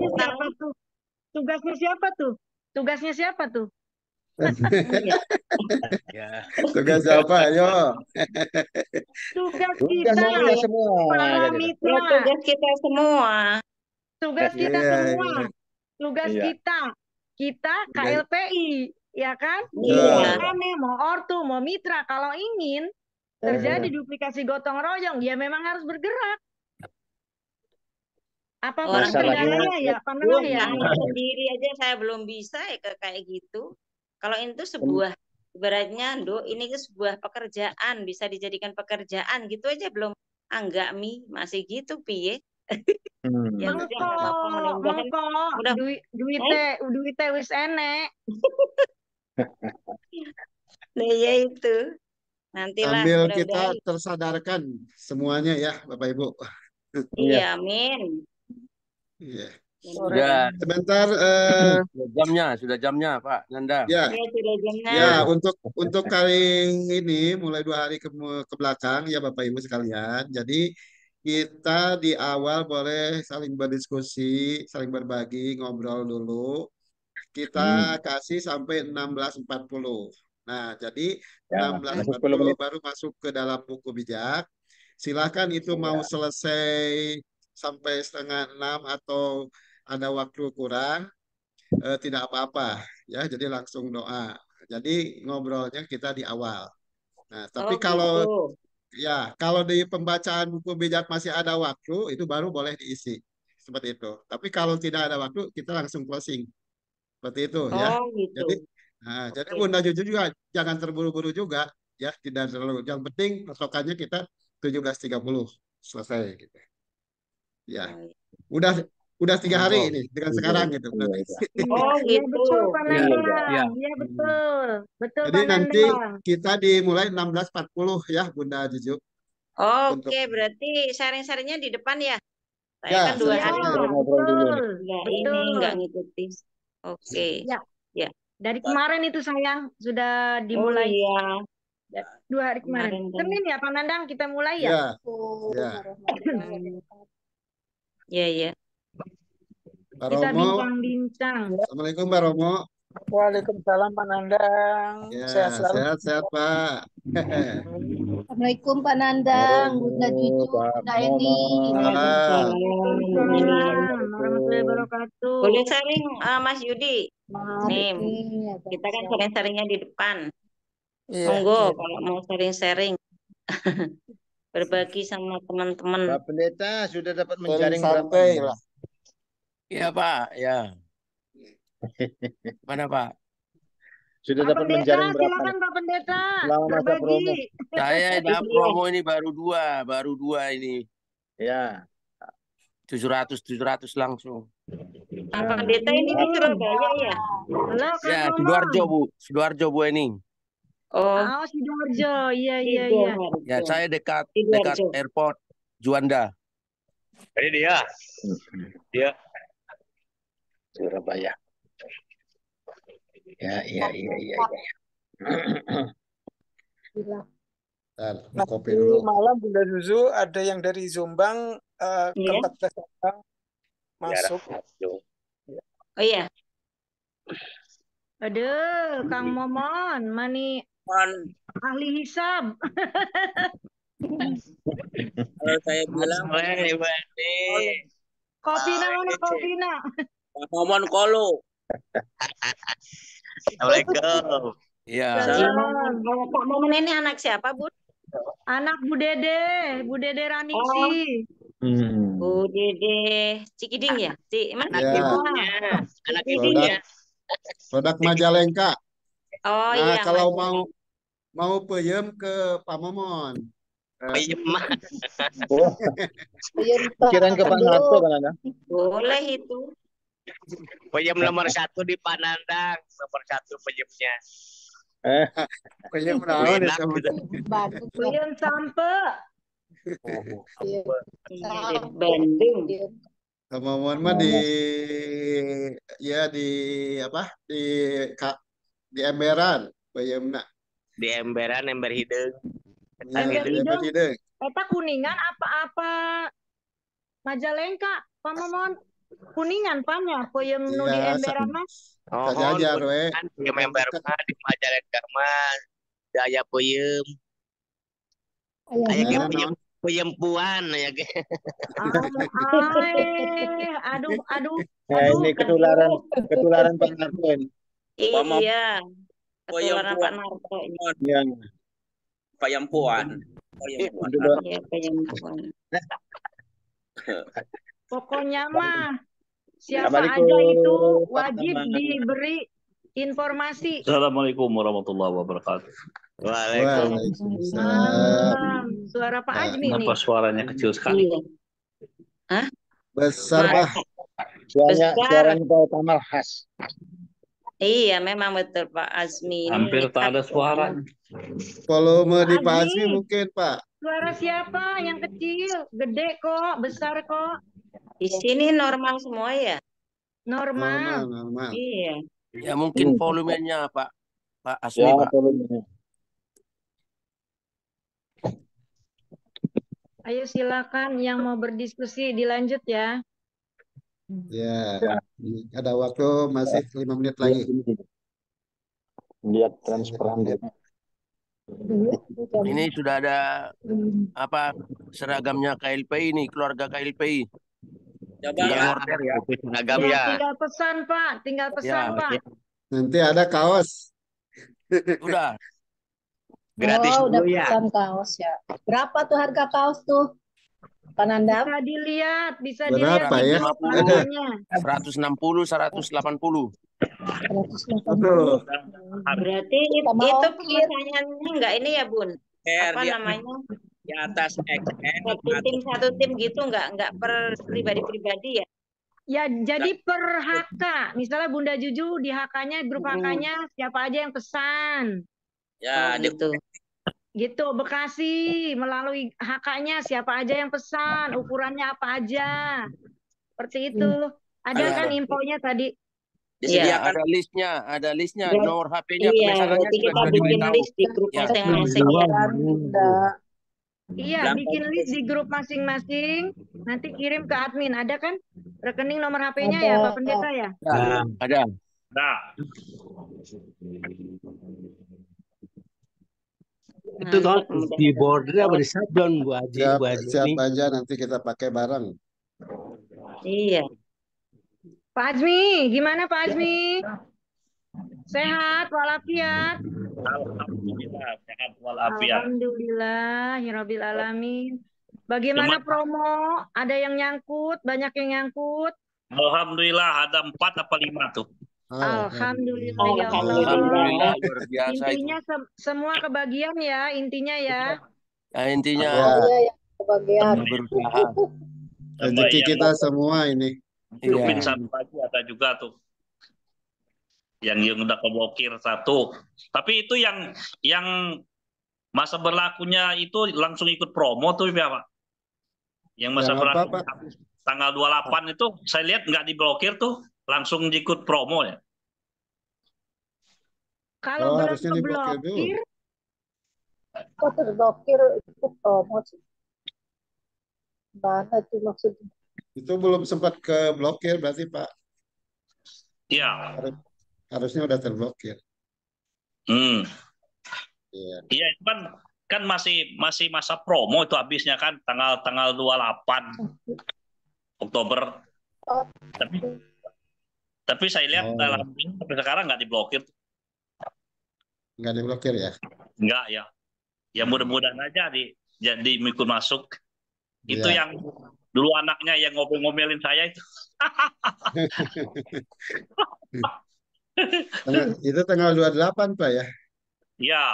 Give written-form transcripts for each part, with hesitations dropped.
Tugasnya siapa tuh? Tugasnya siapa tuh? Tugasnya siapa tuh? Ya. Tugas apa? Ayo. Tugas Tugas kita, kita semua para gitu. Ya, mitra. tugas kita semua. Tugas kita Iya, semua. iya. Tugas Iya. kita Tugas. KLPI, ya kan? Iya. Makanya mau ortu, mau mitra, kalau ingin terjadi duplikasi gotong royong, ya memang harus bergerak. Apapun Orang Masalahnya kendalanya ya, Bu, pandang ya. saya sendiri aja saya belum bisa ya kayak gitu. Kalau itu sebuah ibaratnya ini ke sebuah pekerjaan, bisa dijadikan pekerjaan gitu aja belum anggak masih gitu piye. Ya sudah nggak apa-apa, mudah-mudahan mudah duitnya wis enek. nah, ya itu. Nantilah Sambil kita mudah-mudahan. tersadarkan semuanya ya, Bapak Ibu. Iya, amin. Iya. Sudah Sebentar, sudah jamnya Pak Nanda. ya, Ya sudah jamnya. ya untuk kali ini mulai 2 hari ke belakang ya Bapak Ibu sekalian. Jadi kita di awal boleh saling berdiskusi, saling berbagi, ngobrol dulu. Kita kasih sampai 16.40. Nah, jadi Ya, masih 10 16.40 menit. baru masuk ke dalam buku bijak. Silahkan itu mau Ya. selesai sampai setengah 6 atau ada waktu kurang, tidak apa-apa ya. Jadi langsung doa. Jadi ngobrolnya kita di awal. Nah, tapi Oh gitu. kalau di pembacaan buku bijak masih ada waktu, itu baru boleh diisi. Seperti itu. Tapi kalau tidak ada waktu, kita langsung closing. Seperti itu ya. Oh gitu. Jadi Oke. Bunda Juju juga jangan terburu-buru juga ya, tidak terlalu. Yang penting patokannya kita 17.30 selesai gitu. Ya. Udah 3 hari ini dengan sekarang gitu. Iya, iya. Oh Iya gitu. betul Pak Iya, Nandang. iya. Iya betul. Betul Jadi Pak nanti Nandang. kita dimulai 16.40 ya Bunda Juju. Oke, berarti sharing-sharingnya di depan ya. Saya Ya, kan 2 Iya, hari ngobrol-ngobrol dulu nih. nggak betul. nggak ngikutin. Oke. Ya, Ya. dari kemarin itu sayang sudah Oh dimulai. iya. 2 hari kemarin. Kemarin kan. Senin ya Pak Nandang kita mulai ya? Ya, ya. Iya, iya. Pak Kita Romo. bincang-bincang. Assalamualaikum Pak Romo. Waalaikumsalam Pak Nandang. Ya, Sehat selalu. sehat Pak. Assalamualaikum Pak Nandang, Bunda Cucu, Bunda Eni. Waalaikumsalam warahmatullahi wabarakatuh. Boleh sharing Mas Yudi? Mari. Nih, kita kan sharing-sharingnya di depan. Iya. Monggo kalau mau sharing-sharing. Berbagi sama teman-teman. Pak Pendeta sudah dapat Sharing menjaring berapa? santai lah. Iya Pak, ya. Mana Pak? Sudah Pak dapat Pendeta, menjaring berapa? silakan Pak Pendeta. Selama masa Berbagi. promo. Saya dapat promo ini baru dua ini. Ya. 700 langsung. Pak Pendeta ini di Surabaya ya? Halo Kang Ya, Momon. Sidoarjo Bu Ening. Oh, Oh, Sidoarjo. Iya. Ya, saya dekat Sidoarjo. airport Juanda. Ini dia. Dia. Surabaya. Ya. Bentar, kopi Nanti dulu. malam Bunda Zuzu ada yang dari Jombang ke Iya. 14 orang masuk. Oh iya. Aduh, Kang Momon, mani ahli hisab. Kalau saya bilang, Kopina mana kopina? Momon Kolo. Assalamualaikum. Iya. Pak Momen ini anak siapa, Bu? Anak Bu Dede Raningsi. Bu Dede Cikiding ya? Mana? Ya. Anak ibunya. Produk Majalengka. Oh Nah, iya. kalau Mas. mau peyem ke Pak Momon. Peyem mah. Kirain ke Pak Narto Pak Nandang. Boleh itu. Peyem nomor 1 di Panandang. Nomor 1 peyemnya. Peyem naon Enak itu. gitu. Puyem sampe. Bandung. Pak Momon mah di Emberan peyemna. Di emberan, ember hidung. Ember Ember hidung. hidung. Eta Kuningan apa Majalengka, Pak Momon? Kuningan pannya, peuyeum nu di Iya, emberan mah. Oh, sajajar we. kan peuyeum Yang ember dekat. mah di Majalengka mah daya peuyeum. Aya ge Mana peuyeum non? peuyeum puan aya ge. Aduh, aduh, Nah, aduh. ini ketularan Pak Narto ini. Iya, ketularan Pak Payampuan. Narto ini. Ya, Payampuan. Payampuan. itu doang. Iya, penyembuhan. Pokoknya mah siapa Assalamualaikum. aja itu Pak wajib Tama. diberi informasi. Assalamualaikum warahmatullahi wabarakatuh. Waalaikumsalam. Suara Pak Ajmi nih. Kenapa suaranya kecil sekali? Iya. Hah? Besar, Mas- Pak. Suaranya Pak Kamal khas. Iya, memang betul Pak Azmi. Ini Hampir tak ada suara. Volume di Pak Pak Azmi. Azmi mungkin, Pak. Suara siapa yang kecil? Gede kok, besar kok. Di sini normal semua ya? Normal. Normal. Iya. Ya mungkin volumenya Pak Asmi Ya, Pak. volumenya. Ayo silakan yang mau berdiskusi dilanjut ya. Ya, ada waktu masih 5 menit lagi. Lihat transparan. Ini sudah ada apa seragamnya KLPI ini, keluarga KLPI. Tinggal Ya, order ya. itu seragam Ya, ya. tinggal pesan Pak, tinggal pesan Ya, Pak. Nanti ada kaos. Udah. Gratis Oh, udah dulu ya. pesan kaos ya. Berapa tuh harga kaos tuh? Pak Nandang? Bisa Berapa dilihat di ya? grup harganya. 160, 180. 180. Berarti Sama itu ongkir. pertanyaannya enggak ini ya, Bun? R Apa di, namanya? di atas XR. Satu tim gitu enggak per pribadi-pribadi ya? Ya, jadi per HK. Misalnya Bunda Juju di HK-nya, grup HK-nya siapa aja yang pesan. Ya, Oh, gitu. Gitu, Bekasi melalui HK-nya siapa aja yang pesan, ukurannya apa aja. Seperti itu. Ada Ada. kan infonya tadi? disediakan Iya. ada listnya, Ber- nomor HP-nya, Iya, pemesanannya berarti juga kita sudah bikin diberitahu. list di grup Ya. masing-masing ya. Iya, bikin list di grup masing-masing. Nanti kirim ke admin. Ada kan rekening nomor HP-nya ya, Ada. Pak Pendeta ya? Ada. Nah, Itu kan di border apa di shutdown Bu Haji, Bu Haji Siap ini. aja nanti kita pakai bareng. Iya. Pak Azmi, gimana Pak Azmi? Sehat walafiat? alhamdulillah sehat walafiat. Alhamdulillah, Rabbil alamin. Bagaimana promo? Ada yang nyangkut? Banyak yang nyangkut? Alhamdulillah ada 4 apa 5 tuh. Alhamdulillah ya Allah. Alhamdulillah, luar biasa itu. Intinya semua kebagian ya, intinya ya. Nah, intinya Iya, yang kebagian. berusaha. Rezeki kita semua ini. Grupin Iya. satu lagi ada juga tuh. Yang udah keblokir satu. Tapi itu yang masa berlakunya itu langsung ikut promo tuh ya Pak. Yang masa Yang berlaku apa, Pak? tanggal 28 itu saya lihat nggak diblokir tuh, langsung ikut promo ya. Kalau belum Harusnya diblokir dulu. keblokir, Kok terblokir itu promo sih? Mana tuh maksudnya? Itu belum sempat ke blokir berarti Pak. Iya. Harusnya udah terblokir. Hmm. Iya. Iya, itu kan masih masa promo itu habisnya kan tanggal 28 Oktober. Tapi saya lihat dalam ini sampai sekarang nggak diblokir. Nggak diblokir ya? Nggak ya. Ya mudah-mudahan aja jadi ikut masuk. Itu Iya. yang dulu anaknya yang ngomel-ngomelin saya itu. Itu tanggal 28 Pak ya? Iya,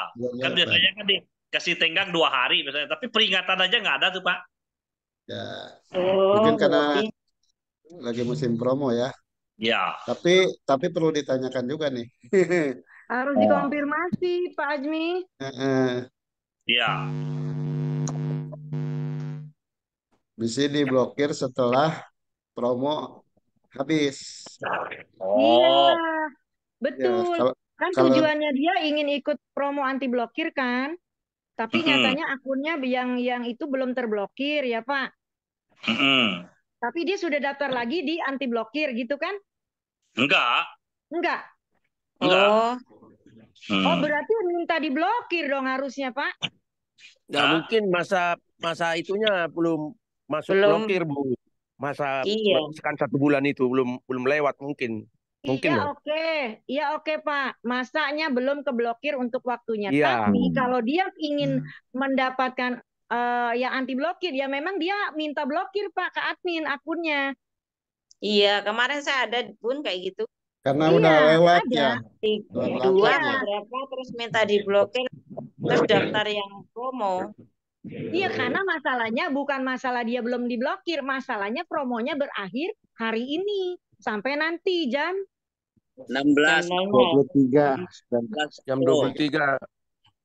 kan 28. biasanya kan dikasih tenggang 2 hari biasanya. Tapi peringatan aja nggak ada tuh Pak. Ya. Oh, Mungkin karena berarti lagi musim promo ya. Ya. Tapi perlu ditanyakan juga nih. harus dikonfirmasi Pak Azmi. Iya. Bisa diblokir setelah promo habis. Iya, Ya, betul. Kan kalau tujuannya dia ingin ikut promo anti blokir kan? Tapi nyatanya akunnya yang itu belum terblokir ya Pak. Tapi dia sudah daftar lagi di anti blokir gitu kan? Enggak. Enggak. Oh, Oh, berarti minta diblokir dong harusnya, Pak. Ya mungkin masa itunya belum masuk Belum. blokir, Bu. Masa Iya. kan 1 bulan itu belum lewat mungkin. Mungkin Iya ya. oke, iya oke Pak. Masanya belum keblokir untuk waktunya. Iya. Tapi kalau dia ingin mendapatkan yang anti blokir, ya memang dia minta blokir Pak ke admin akunnya. Iya, kemarin saya ada Bun kayak gitu. Karena Iya, udah lewat ada. ya. Dua Iya. berapa terus minta diblokir, terus daftar yang promo. Iya, karena masalahnya bukan masalah dia belum diblokir, masalahnya promonya berakhir hari ini sampai nanti jam 16. 23. Jam 23.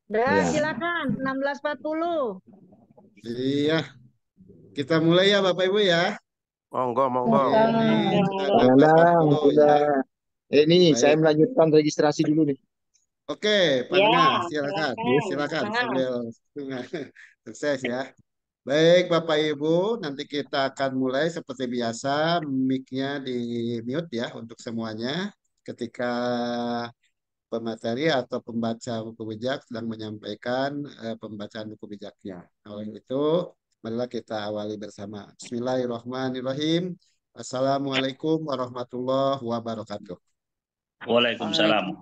Dah, Iya. silakan 16.40. Iya. Kita mulai ya Bapak Ibu ya. Monggo. Ini sudah Bang Nandang, 16.40 ya. Ini Baik. saya melanjutkan registrasi dulu nih. Oke, Pak Ya, Nengah, silakan. Silakan sambil sukses ya. Baik, Bapak Ibu, nanti kita akan mulai seperti biasa, mic-nya di mute ya untuk semuanya. Ketika pemateri atau pembaca buku bijak sedang menyampaikan pembacaan buku bijaknya. Oleh itu, marilah kita awali bersama. Bismillahirrahmanirrahim. Assalamualaikum warahmatullahi wabarakatuh. Waalaikumsalam.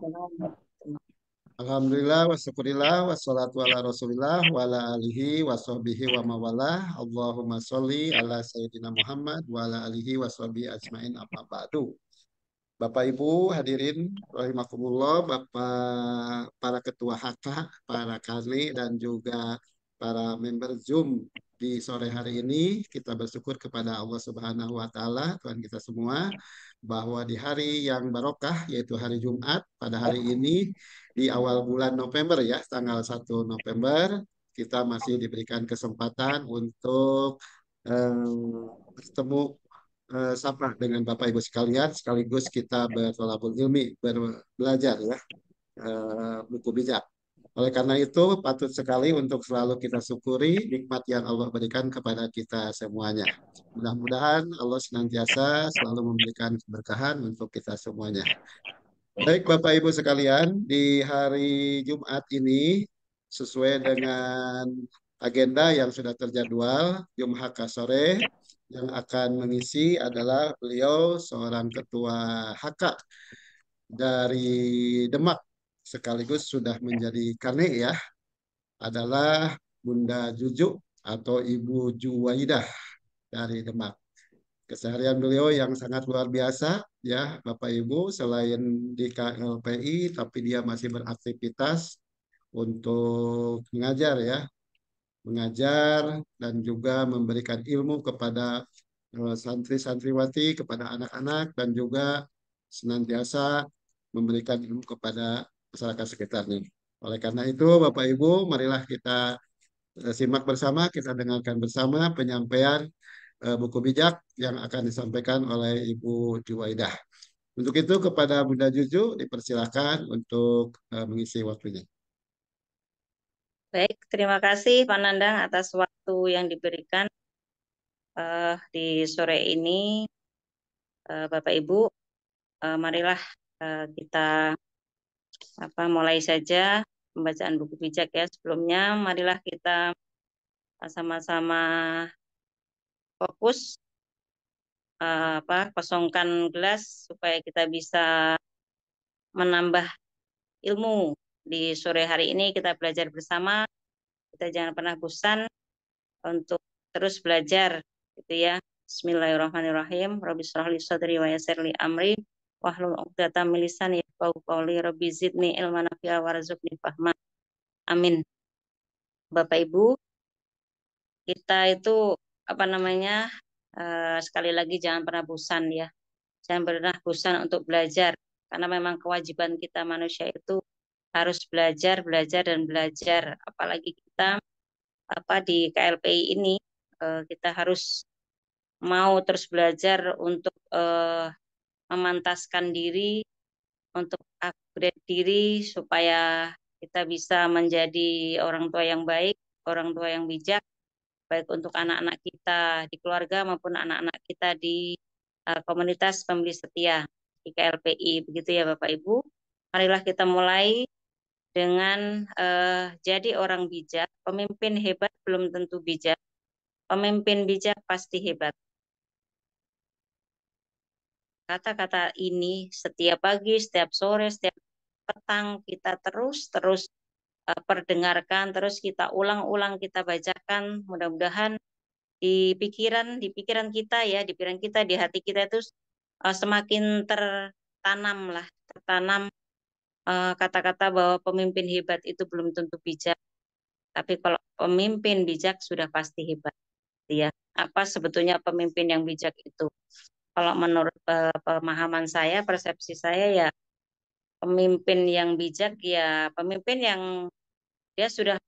Alhamdulillah wa syukurillah wassalatu ala rasulillah wa ala alihi wa sahbihi wa mawala. Allahumma sholli ala sayyidina Muhammad wa ala alihi wa sahbihi ajmain amma ba'du. Bapak Ibu hadirin rahimakumullah, Bapak para ketua HK, para kani dan juga para member Zoom di sore hari ini, kita bersyukur kepada Allah Subhanahu wa taala, Tuhan kita semua, bahwa di hari yang barokah yaitu hari Jumat pada hari ini di awal bulan November ya, tanggal 1 November, kita masih diberikan kesempatan untuk bertemu sama dengan Bapak Ibu sekalian, sekaligus kita bertolabul ilmi, belajar ya, buku bijak. Oleh karena itu, patut sekali untuk selalu kita syukuri nikmat yang Allah berikan kepada kita semuanya. Mudah-mudahan Allah senantiasa selalu memberikan keberkahan untuk kita semuanya. Baik Bapak Ibu sekalian, di hari Jumat ini, sesuai dengan agenda yang sudah terjadwal, Jumat sore, yang akan mengisi adalah beliau seorang ketua HK dari Demak, sekaligus sudah menjadi kane ya, adalah Bunda Juju atau Ibu Juwaidah dari Demak. Keseharian beliau yang sangat luar biasa ya Bapak Ibu, selain di KLPI tapi dia masih beraktivitas untuk mengajar ya, mengajar dan juga memberikan ilmu kepada santri-santriwati, kepada anak-anak dan juga senantiasa memberikan ilmu kepada masyarakat sekitarnya. Oleh karena itu Bapak Ibu, marilah kita simak bersama, kita dengarkan bersama penyampaian buku bijak yang akan disampaikan oleh Ibu Juwaidah. Untuk itu kepada Bunda Juju dipersilakan untuk mengisi waktunya. Baik, terima kasih Pak Nandang atas waktu yang diberikan di sore ini. Bapak Ibu, marilah kita mulai saja pembacaan buku bijak ya. Sebelumnya, marilah kita sama-sama fokus kosongkan gelas supaya kita bisa menambah ilmu di sore hari ini. Kita belajar bersama, kita jangan pernah bosan untuk terus belajar gitu ya. Bismillahirrahmanirrahim. Rabbi shrah li sadri wa yassir li amri wahlul 'uqdatam min lisani yafqahu qawli. Rabbi zidni ilman nafi'a warzuqni fahma. Amin. Bapak Ibu, kita itu sekali lagi jangan pernah bosan ya. Jangan pernah bosan untuk belajar karena memang kewajiban kita manusia itu harus belajar, dan belajar. Apalagi kita di KLPI ini kita harus mau terus belajar untuk memantaskan diri, untuk upgrade diri supaya kita bisa menjadi orang tua yang baik, orang tua yang bijak, baik untuk anak-anak kita di keluarga maupun anak-anak kita di komunitas pemilih setia di KLPI. Begitu ya Bapak Ibu. Marilah kita mulai dengan jadi orang bijak. Pemimpin hebat belum tentu bijak. Pemimpin bijak pasti hebat. Kata-kata ini setiap pagi, setiap sore, setiap petang kita terus perdengarkan, terus kita ulang-ulang, kita bacakan. Mudah-mudahan di pikiran kita ya, di pikiran kita, di hati kita itu semakin tertanam kata-kata bahwa pemimpin hebat itu belum tentu bijak. Tapi kalau pemimpin bijak sudah pasti hebat. Ya, apa sebetulnya pemimpin yang bijak itu? Kalau menurut pemahaman saya, persepsi saya ya, pemimpin yang bijak ya pemimpin yang dia sudah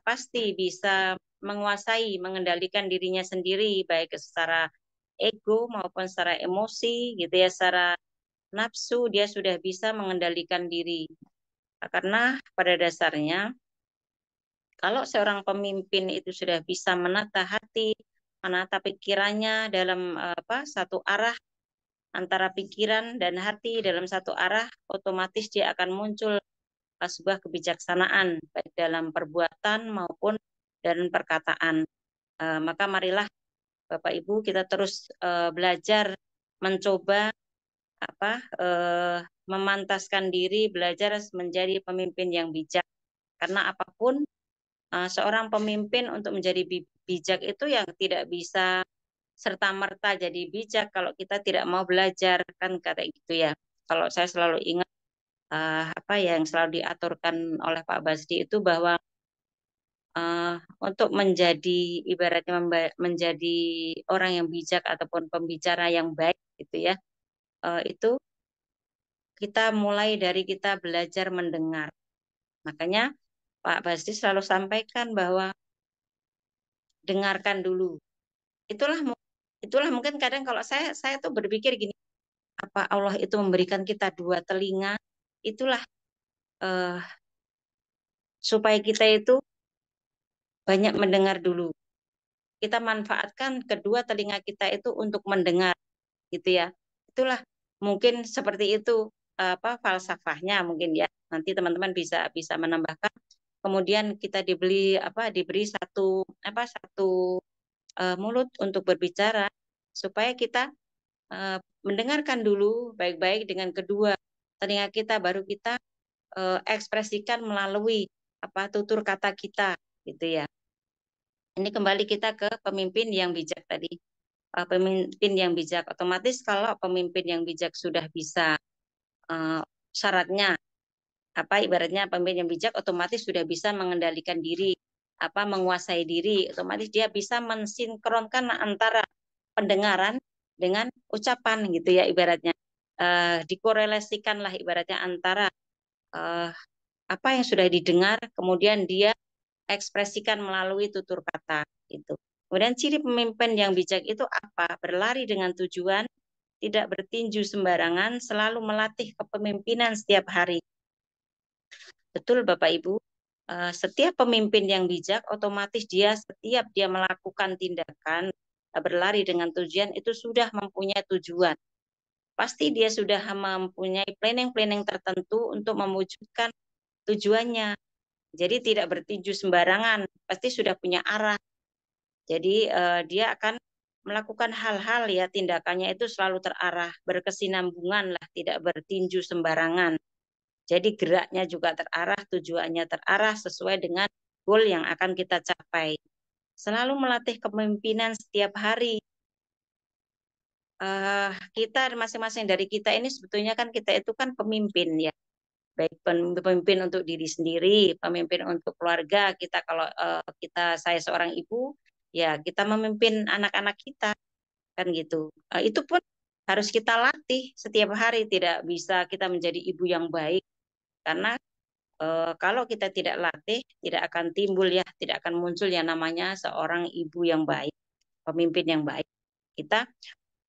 pasti bisa menguasai, mengendalikan dirinya sendiri, baik secara ego maupun secara emosi gitu ya, secara nafsu dia sudah bisa mengendalikan diri. Karena pada dasarnya kalau seorang pemimpin itu sudah bisa menata hati, menata pikirannya dalam satu arah, antara pikiran dan hati dalam satu arah, otomatis dia akan muncul sebuah kebijaksanaan baik dalam perbuatan maupun dalam perkataan. Maka marilah Bapak Ibu kita terus belajar, mencoba memantaskan diri, belajar menjadi pemimpin yang bijak. Karena apapun seorang pemimpin untuk menjadi bijak itu yang tidak bisa serta-merta jadi bijak kalau kita tidak mau belajar, kan kata gitu ya. Kalau saya selalu ingat yang selalu diaturkan oleh Pak Basdi itu bahwa untuk menjadi ibaratnya menjadi orang yang bijak ataupun pembicara yang baik gitu ya, itu kita mulai dari kita belajar mendengar. Makanya Pak Basdi selalu sampaikan bahwa dengarkan dulu. Itulah mungkin kadang kalau saya tuh berpikir gini, apa Allah itu memberikan kita dua telinga, itulah supaya kita itu banyak mendengar dulu. Kita manfaatkan kedua telinga kita itu untuk mendengar, gitu ya. Itulah mungkin seperti itu falsafahnya mungkin ya. Nanti teman-teman bisa menambahkan. Kemudian kita diberi satu mulut untuk berbicara supaya kita mendengarkan dulu baik-baik dengan kedua telinga kita, baru kita ekspresikan melalui tutur kata kita gitu ya. Ini kembali kita ke pemimpin yang bijak tadi. Pemimpin yang bijak otomatis kalau pemimpin yang bijak sudah bisa syaratnya ibaratnya pemimpin yang bijak otomatis sudah bisa mengendalikan diri, menguasai diri, otomatis dia bisa mensinkronkan antara pendengaran dengan ucapan gitu ya, ibaratnya dikorelasikanlah ibaratnya antara apa yang sudah didengar kemudian dia ekspresikan melalui tutur kata itu. Kemudian ciri pemimpin yang bijak itu apa? Berlari dengan tujuan, tidak bertinju sembarangan, selalu melatih kepemimpinan setiap hari. Betul Bapak Ibu, setiap pemimpin yang bijak otomatis dia setiap dia melakukan tindakan berlari dengan tujuan itu sudah mempunyai tujuan. Pasti dia sudah mempunyai planning-planning tertentu untuk mewujudkan tujuannya. Jadi tidak bertinju sembarangan, pasti sudah punya arah. Jadi dia akan melakukan hal-hal ya, tindakannya itu selalu terarah, berkesinambungan lah, tidak bertinju sembarangan. Jadi geraknya juga terarah, tujuannya terarah sesuai dengan goal yang akan kita capai. Selalu melatih kepemimpinan setiap hari. Kita masing-masing dari kita ini sebetulnya kan kita itu kan pemimpin ya. Baik pemimpin untuk diri sendiri, pemimpin untuk keluarga kita. Kalau saya seorang ibu, ya kita memimpin anak-anak kita kan gitu. Itu pun harus kita latih setiap hari. Tidak bisa kita menjadi ibu yang baik karena kalau kita tidak latih, tidak akan timbul ya, tidak akan muncul yang namanya seorang ibu yang baik, pemimpin yang baik.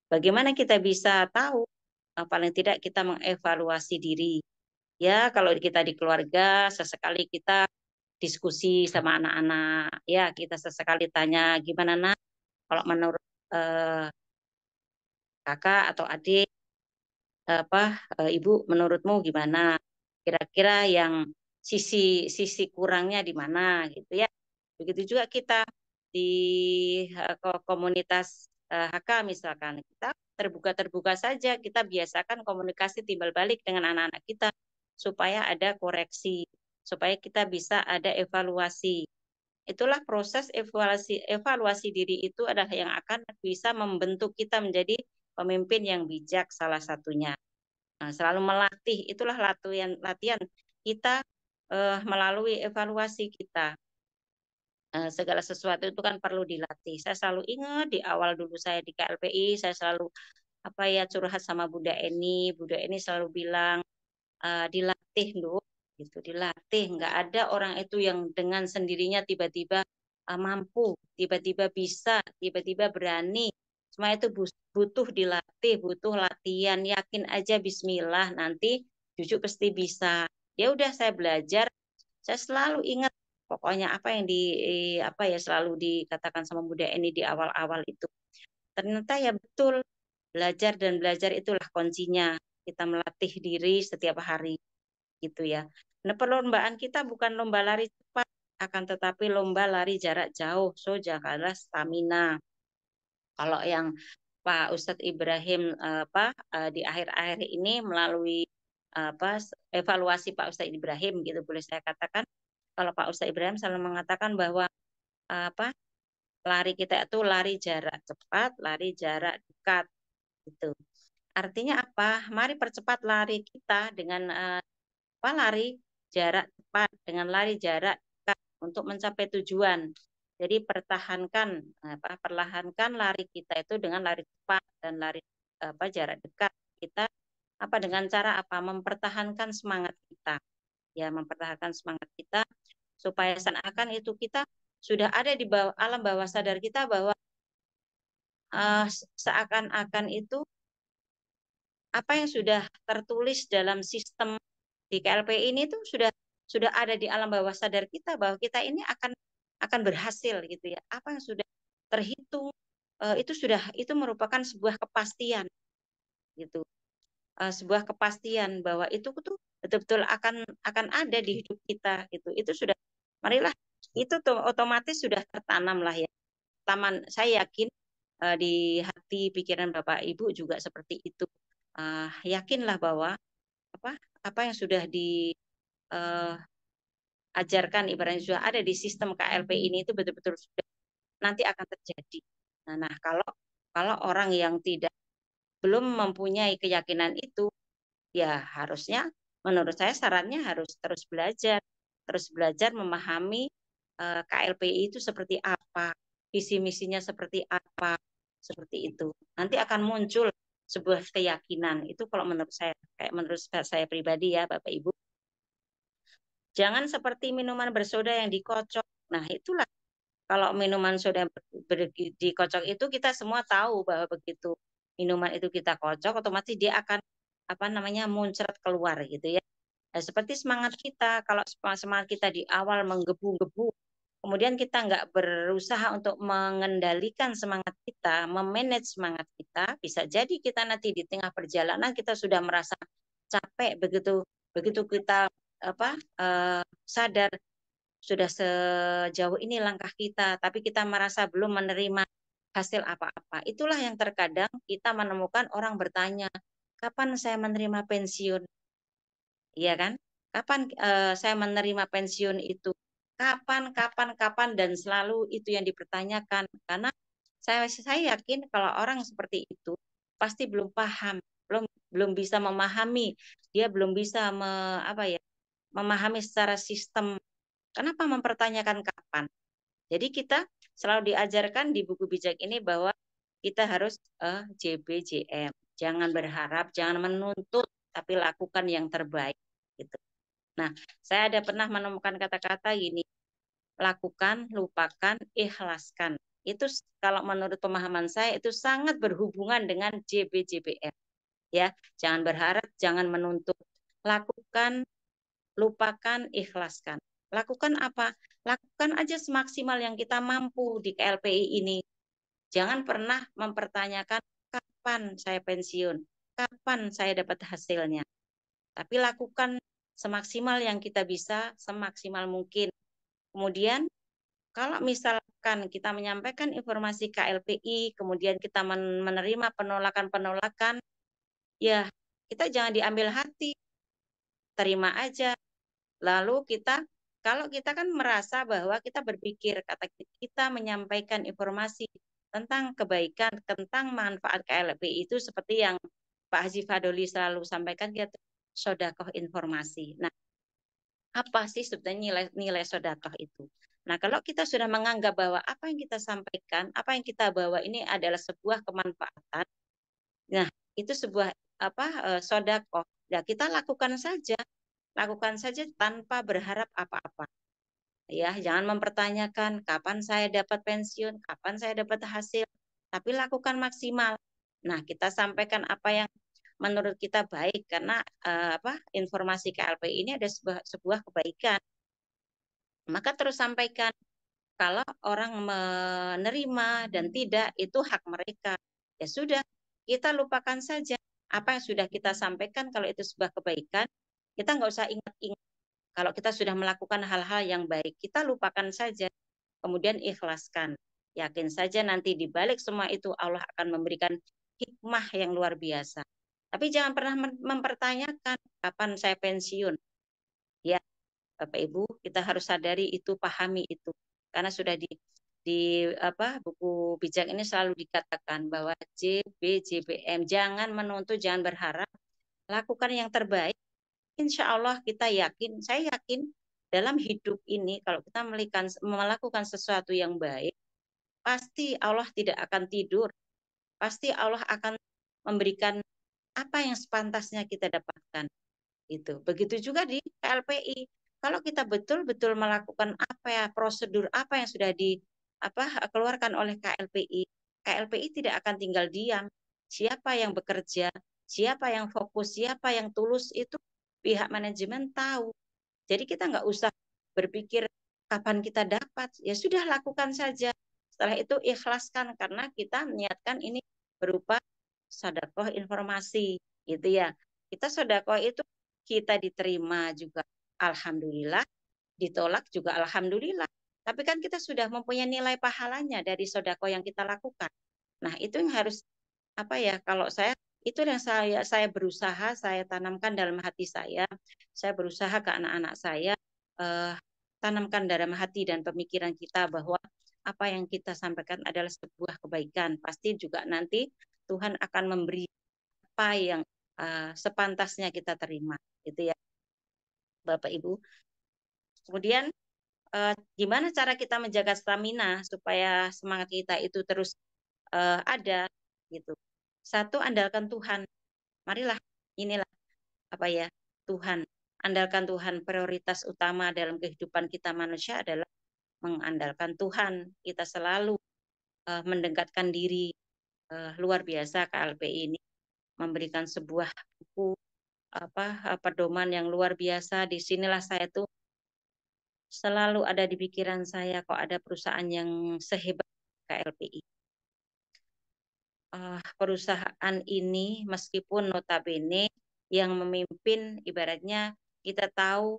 Bagaimana kita bisa tahu? Paling tidak kita mengevaluasi diri. Ya, kalau kita di keluarga, sesekali kita diskusi sama anak-anak. Ya, kita sesekali tanya gimana nak kalau menurut kakak atau adik ibu menurutmu gimana? Kira-kira yang sisi kurangnya di mana gitu ya. Begitu juga kita di komunitas HK misalkan, kita terbuka-terbuka saja, kita biasakan komunikasi timbal balik dengan anak-anak kita supaya ada koreksi, supaya kita bisa ada evaluasi. Itulah proses evaluasi diri itu adalah yang akan bisa membentuk kita menjadi pemimpin yang bijak salah satunya. Nah, selalu melatih, itulah latihan kita melalui evaluasi kita. Segala sesuatu itu kan perlu dilatih. Saya selalu ingat di awal dulu saya di KLPI, saya selalu curhat sama Bunda Eni. Bunda Eni selalu bilang dilatih loh, gitu, dilatih. Nggak ada orang itu yang dengan sendirinya tiba-tiba mampu, tiba-tiba bisa, tiba-tiba berani. Semua itu butuh dilatih, butuh latihan. Yakin aja Bismillah, nanti Cucu pasti bisa. Ya udah saya belajar, saya selalu ingat pokoknya apa yang selalu dikatakan sama Bunda Eni di awal-awal itu. Ternyata ya betul, belajar dan belajar itulah kuncinya. Kita melatih diri setiap hari gitu ya. Nah, perlombaan kita bukan lomba lari cepat, akan tetapi lomba lari jarak jauh. So, jagalah stamina. Kalau yang Pak Ustadz Ibrahim di akhir-akhir ini melalui evaluasi Pak Ustadz Ibrahim gitu boleh saya katakan, kalau Pak Ustadz Ibrahim selalu mengatakan bahwa lari kita itu lari jarak cepat, lari jarak dekat gitu. Artinya apa? Mari percepat lari kita dengan lari jarak cepat, dengan lari jarak dekat untuk mencapai tujuan. Jadi perlahankan lari kita itu dengan lari cepat dan lari jarak dekat. Kita dengan cara mempertahankan semangat kita. Ya, mempertahankan semangat kita supaya seakan itu kita sudah ada di alam bawah sadar kita bahwa seakan-akan itu apa yang sudah tertulis dalam sistem di KLPI ini tuh sudah ada di alam bawah sadar kita bahwa kita ini akan berhasil gitu ya. Apa yang sudah terhitung itu merupakan sebuah kepastian gitu. Sebuah kepastian bahwa itu tuh betul-betul akan ada di hidup kita gitu. Itu sudah, marilah itu tuh otomatis sudah tertanam lah ya. Saya yakin di hati pikiran Bapak Ibu juga seperti itu. Yakinlah bahwa apa yang sudah diajarkan ibaratnya sudah ada di sistem KLP ini itu betul-betul sudah nanti akan terjadi. Nah, kalau orang yang belum mempunyai keyakinan itu, ya harusnya menurut saya sarannya harus terus belajar memahami KLPI itu seperti apa, visi misinya seperti apa, seperti itu. Nanti akan muncul sebuah keyakinan. Itu kalau menurut saya pribadi ya Bapak Ibu. Jangan seperti minuman bersoda yang dikocok. Nah, itulah kalau minuman soda dikocok itu kita semua tahu bahwa begitu minuman itu kita kocok otomatis dia akan muncrat keluar gitu ya. Nah, seperti semangat kita, kalau semangat kita di awal menggebu-gebu, kemudian kita nggak berusaha untuk mengendalikan semangat kita, memanage semangat kita, bisa jadi kita nanti di tengah perjalanan kita sudah merasa capek begitu kita sadar sudah sejauh ini langkah kita, tapi kita merasa belum menerima hasil apa-apa. Itulah yang terkadang kita menemukan orang bertanya, kapan saya menerima pensiun? Iya kan? Kapan saya menerima pensiun itu? Kapan, dan selalu itu yang dipertanyakan. Karena saya yakin kalau orang seperti itu pasti belum paham, belum bisa memahami, dia belum bisa memahami secara sistem. Kenapa mempertanyakan kapan? Jadi kita selalu diajarkan di buku bijak ini bahwa kita harus JBJM. Jangan berharap, jangan menuntut, tapi lakukan yang terbaik. Gitu. Nah, saya ada pernah menemukan kata-kata gini, lakukan, lupakan, ikhlaskan. Itu kalau menurut pemahaman saya itu sangat berhubungan dengan JBJBM. Ya, jangan berharap, jangan menuntut. Lakukan, lupakan, ikhlaskan. Lakukan apa? Lakukan aja semaksimal yang kita mampu di KLPI ini. Jangan pernah mempertanyakan kapan saya pensiun, kapan saya dapat hasilnya. Tapi lakukan semaksimal yang kita bisa, semaksimal mungkin. Kemudian kalau misalkan kita menyampaikan informasi KLPI, kemudian kita menerima penolakan-penolakan, ya kita jangan diambil hati, terima aja. Lalu kalau kita kan merasa bahwa kita berpikir, kata kita menyampaikan informasi tentang kebaikan, tentang manfaat KLPI itu seperti yang Pak Haji Fadoli selalu sampaikan, kita sodakoh informasi. Nah, apa sih sebetulnya nilai sodakoh itu? Nah, kalau kita sudah menganggap bahwa apa yang kita sampaikan, apa yang kita bawa ini adalah sebuah kemanfaatan, nah itu sebuah sodakoh. Ya kita lakukan saja tanpa berharap apa-apa. Ya, jangan mempertanyakan kapan saya dapat pensiun, kapan saya dapat hasil, tapi lakukan maksimal. Nah, kita sampaikan apa yang menurut kita baik karena informasi KLPI ini ada sebuah kebaikan. Maka terus sampaikan. Kalau orang menerima dan tidak, itu hak mereka. Ya sudah, kita lupakan saja apa yang sudah kita sampaikan. Kalau itu sebuah kebaikan, kita nggak usah ingat-ingat. Kalau kita sudah melakukan hal-hal yang baik, kita lupakan saja. Kemudian ikhlaskan. Yakin saja nanti di balik semua itu Allah akan memberikan hikmah yang luar biasa. Tapi jangan pernah mempertanyakan kapan saya pensiun. Ya, Bapak Ibu, kita harus sadari itu, pahami itu. Karena sudah di buku bijak ini selalu dikatakan bahwa JBM, jangan menuntut, jangan berharap, lakukan yang terbaik. Insya Allah kita yakin, saya yakin dalam hidup ini kalau kita melakukan sesuatu yang baik, pasti Allah tidak akan tidur, pasti Allah akan memberikan apa yang sepantasnya kita dapatkan. Itu. Begitu juga di KLPI. Kalau kita betul-betul melakukan prosedur apa yang sudah dikeluarkan oleh KLPI, KLPI tidak akan tinggal diam. Siapa yang bekerja, siapa yang fokus, siapa yang tulus, itu pihak manajemen tahu. Jadi kita nggak usah berpikir kapan kita dapat, ya sudah lakukan saja. Setelah itu ikhlaskan karena kita niatkan ini berupa sedekah informasi, gitu ya. Kita sedekah itu kita diterima juga alhamdulillah, ditolak juga alhamdulillah. Tapi kan kita sudah mempunyai nilai pahalanya dari sedekah yang kita lakukan. Nah, itu yang harus kalau saya itu yang saya berusaha saya tanamkan dalam hati saya. Saya berusaha ke anak-anak saya tanamkan dalam hati dan pemikiran kita bahwa apa yang kita sampaikan adalah sebuah kebaikan. Pasti juga nanti Tuhan akan memberi apa yang sepantasnya kita terima, gitu ya, Bapak Ibu. Kemudian gimana cara kita menjaga stamina supaya semangat kita itu terus ada, gitu. Satu, andalkan Tuhan. Marilah, inilah Tuhan. Andalkan Tuhan. Prioritas utama dalam kehidupan kita manusia adalah mengandalkan Tuhan. Kita selalu mendekatkan diri. Luar biasa KLPI ini memberikan sebuah buku pedoman yang luar biasa. Disinilah saya tuh selalu ada di pikiran saya kok ada perusahaan yang sehebat KLPI. Perusahaan ini meskipun notabene yang memimpin ibaratnya kita tahu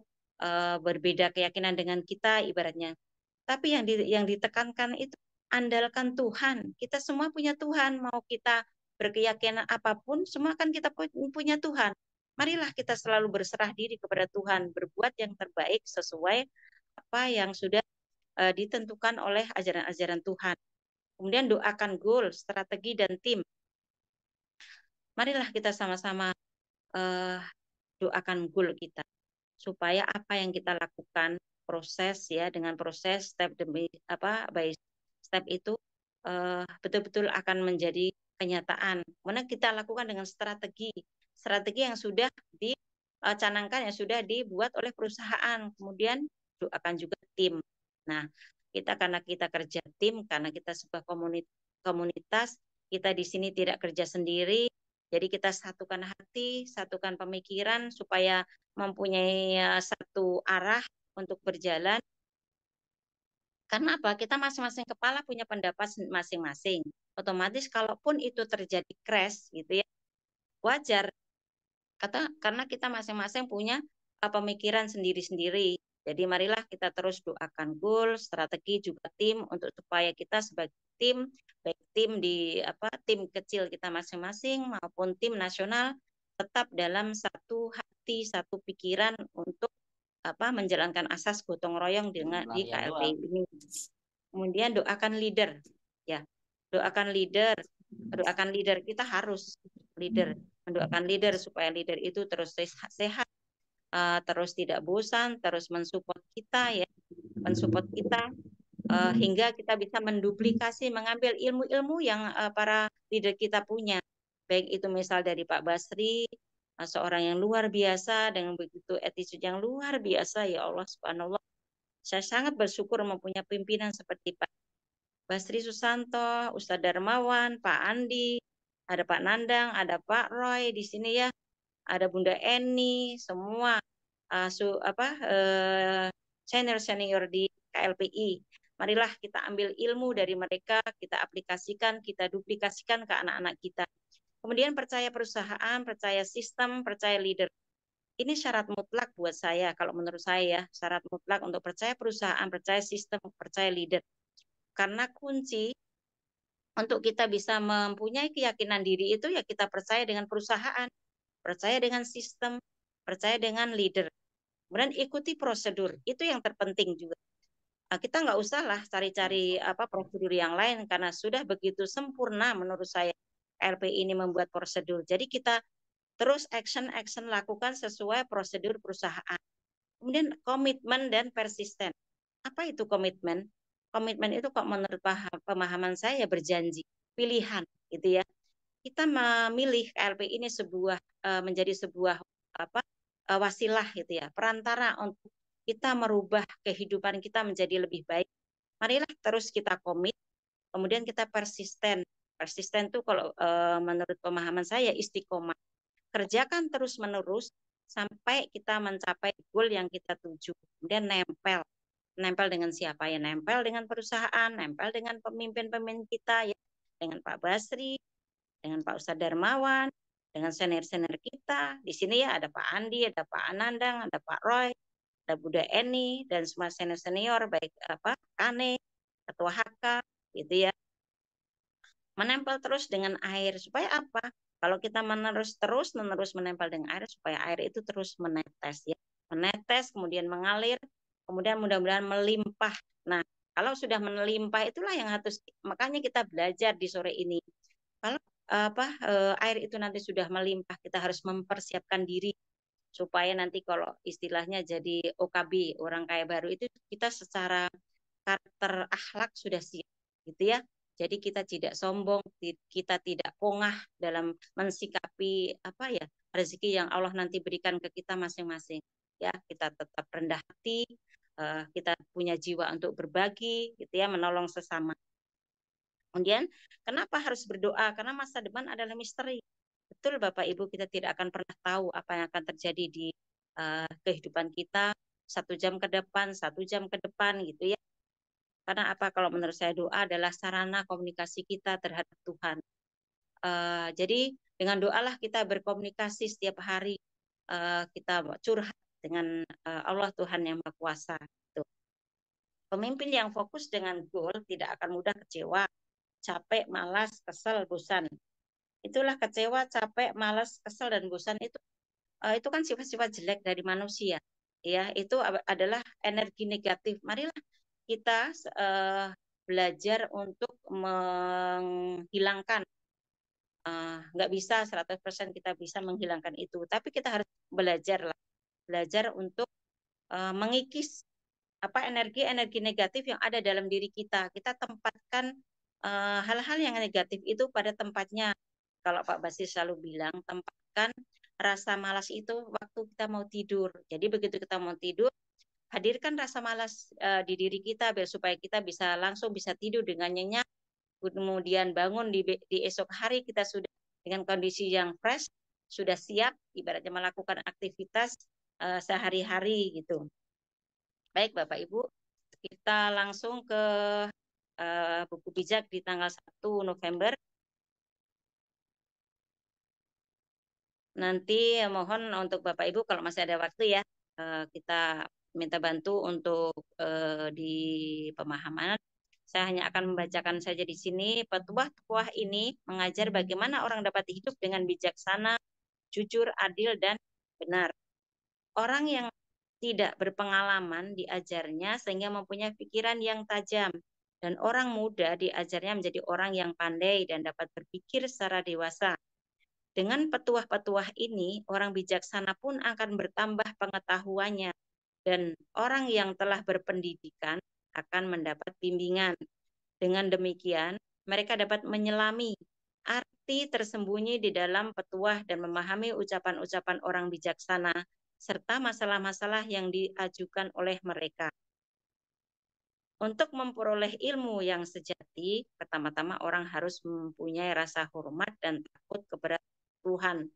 berbeda keyakinan dengan kita ibaratnya. Tapi yang ditekankan itu andalkan Tuhan. Kita semua punya Tuhan, mau kita berkeyakinan apapun, semua kan kita punya Tuhan. Marilah kita selalu berserah diri kepada Tuhan, berbuat yang terbaik sesuai apa yang sudah ditentukan oleh ajaran-ajaran Tuhan. Kemudian doakan goal, strategi, dan tim. Marilah kita sama-sama doakan goal kita. Supaya apa yang kita lakukan, proses ya, dengan proses step demi by step itu betul-betul akan menjadi kenyataan. Mana kita lakukan dengan strategi yang sudah dicanangkan, yang sudah dibuat oleh perusahaan. Kemudian doakan juga tim. Nah, karena kita kerja tim, karena kita sebuah komunitas, kita di sini tidak kerja sendiri. Jadi kita satukan hati, satukan pemikiran supaya mempunyai satu arah, untuk berjalan. Karena apa? Kita masing-masing kepala punya pendapat masing-masing. Otomatis kalaupun itu terjadi crash gitu ya, wajar. Karena kita masing-masing punya pemikiran sendiri-sendiri. Jadi marilah kita terus doakan goal, strategi juga tim untuk supaya kita sebagai tim, baik tim di tim kecil kita masing-masing maupun tim nasional tetap dalam satu hati, satu pikiran untuk menjalankan asas gotong royong di KLPI ini. Kemudian doakan leader, ya, doakan leader kita harus leader, mendoakan leader supaya leader itu terus sehat, terus tidak bosan, terus mensupport kita ya, hingga kita bisa menduplikasi, mengambil ilmu-ilmu yang para leader kita punya, baik itu misal dari Pak Basri, seorang yang luar biasa dengan begitu attitude yang luar biasa, ya Allah subhanallah. Saya sangat bersyukur mempunyai pimpinan seperti Pak Basri Susanto, Ustadz Darmawan, Pak Andi, ada Pak Nandang, ada Pak Roy di sini ya, ada Bunda Eni, semua senior di KLPI. Marilah kita ambil ilmu dari mereka, kita aplikasikan, kita duplikasikan ke anak-anak kita. Kemudian percaya perusahaan, percaya sistem, percaya leader. Ini syarat mutlak buat saya, kalau menurut saya, syarat mutlak untuk percaya perusahaan, percaya sistem, percaya leader. Karena kunci untuk kita bisa mempunyai keyakinan diri itu ya kita percaya dengan perusahaan, percaya dengan sistem, percaya dengan leader. Kemudian ikuti prosedur, itu yang terpenting juga. Kita nggak usah lah cari-cari prosedur yang lain karena sudah begitu sempurna menurut saya LPI ini membuat prosedur. Jadi kita terus action lakukan sesuai prosedur perusahaan. Kemudian komitmen dan persisten. Apa itu komitmen? Komitmen itu kok menurut pemahaman saya berjanji, pilihan gitu ya. Kita memilih KLPI ini menjadi sebuah wasilah gitu ya, perantara untuk kita merubah kehidupan kita menjadi lebih baik. Marilah terus kita komit, kemudian kita persisten. Persisten itu kalau menurut pemahaman saya istiqomah. Kerjakan terus-menerus sampai kita mencapai goal yang kita tuju. Kemudian nempel. Nempel dengan siapa ya? Nempel dengan perusahaan, nempel dengan pemimpin-pemimpin kita ya, dengan Pak Basri, dengan Pak Ustadz Darmawan, dengan senior-senior kita. Di sini ya ada Pak Andi, ada Pak Anandang, ada Pak Roy, ada Bunda Eni, dan semua senior-senior, baik Kane, Ketua HK, gitu ya. Menempel terus dengan air, supaya apa? Kalau kita menerus menempel dengan air, supaya air itu terus menetes ya. Menetes, kemudian mengalir, kemudian mudah-mudahan melimpah. Nah, kalau sudah melimpah itulah yang harus, makanya kita belajar di sore ini. Kalau air itu nanti sudah melimpah, kita harus mempersiapkan diri supaya nanti kalau istilahnya jadi OKB, orang kaya baru, itu kita secara karakter akhlak sudah siap gitu ya. Jadi kita tidak sombong, kita tidak pongah dalam mensikapi rezeki yang Allah nanti berikan ke kita masing-masing. Ya, kita tetap rendah hati, kita punya jiwa untuk berbagi gitu ya, menolong sesama. Kemudian kenapa harus berdoa? Karena masa depan adalah misteri. Betul Bapak Ibu, kita tidak akan pernah tahu apa yang akan terjadi di kehidupan kita 1 jam ke depan, 1 jam ke depan gitu ya. Karena apa? Kalau menurut saya doa adalah sarana komunikasi kita terhadap Tuhan. Jadi dengan doalah kita berkomunikasi setiap hari, kita curhat dengan Allah Tuhan yang Maha Kuasa. Gitu. Pemimpin yang fokus dengan goal tidak akan mudah kecewa, capek, malas, kesel, bosan. Itulah kecewa, capek, malas, kesel, dan bosan itu kan sifat-sifat jelek dari manusia. Ya, itu adalah energi negatif. Marilah kita belajar untuk menghilangkan, nggak bisa 100% kita bisa menghilangkan itu, tapi kita harus belajar untuk mengikis energi-energi negatif yang ada dalam diri kita. Kita tempatkan hal-hal yang negatif itu pada tempatnya. Kalau Pak Basir selalu bilang, tempatkan rasa malas itu waktu kita mau tidur. Jadi begitu kita mau tidur, hadirkan rasa malas di diri kita supaya kita langsung bisa tidur dengan nyenyak. Kemudian bangun di esok hari kita sudah dengan kondisi yang fresh, sudah siap ibaratnya melakukan aktivitas sehari-hari gitu. Baik Bapak Ibu, kita langsung ke buku bijak di tanggal 1 November. Nanti mohon untuk Bapak Ibu kalau masih ada waktu ya, kita minta bantu untuk di pemahaman. Saya hanya akan membacakan saja di sini. Petuah-petuah ini mengajar bagaimana orang dapat hidup dengan bijaksana, jujur, adil, dan benar. Orang yang tidak berpengalaman diajarnya sehingga mempunyai pikiran yang tajam. Dan orang muda diajarnya menjadi orang yang pandai dan dapat berpikir secara dewasa. Dengan petuah-petuah ini, orang bijaksana pun akan bertambah pengetahuannya. Dan orang yang telah berpendidikan akan mendapat bimbingan. Dengan demikian, mereka dapat menyelami arti tersembunyi di dalam petuah dan memahami ucapan-ucapan orang bijaksana serta masalah-masalah yang diajukan oleh mereka. Untuk memperoleh ilmu yang sejati, pertama-tama orang harus mempunyai rasa hormat dan takut kepada Tuhan.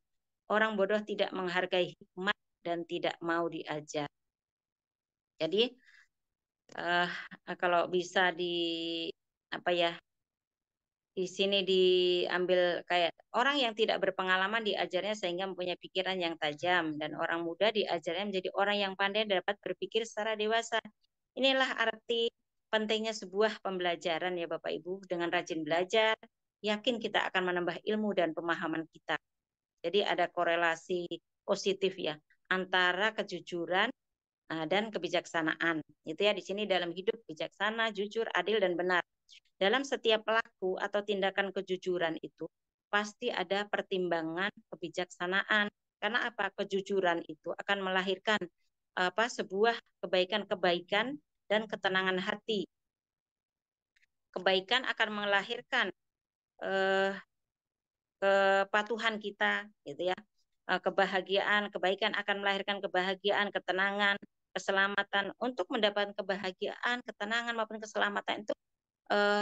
Orang bodoh tidak menghargai hikmat dan tidak mau diajar. Jadi kalau bisa di sini diambil kayak orang yang tidak berpengalaman diajarnya sehingga mempunyai pikiran yang tajam, dan orang muda diajarnya menjadi orang yang pandai dapat berpikir secara dewasa. Inilah arti pentingnya sebuah pembelajaran ya Bapak Ibu. Dengan rajin belajar, yakin kita akan menambah ilmu dan pemahaman kita. Jadi ada korelasi positif ya antara kejujuran dan kebijaksanaan. Itu ya di sini dalam hidup bijaksana, jujur, adil, dan benar. Dalam setiap pelaku atau tindakan kejujuran itu pasti ada pertimbangan kebijaksanaan. Karena apa? Kejujuran itu akan melahirkan sebuah kebaikan-kebaikan dan ketenangan hati. Kebaikan akan melahirkan kepatuhan kita, gitu ya. Kebahagiaan, kebaikan akan melahirkan kebahagiaan, ketenangan, keselamatan. Untuk mendapatkan kebahagiaan, ketenangan maupun keselamatan itu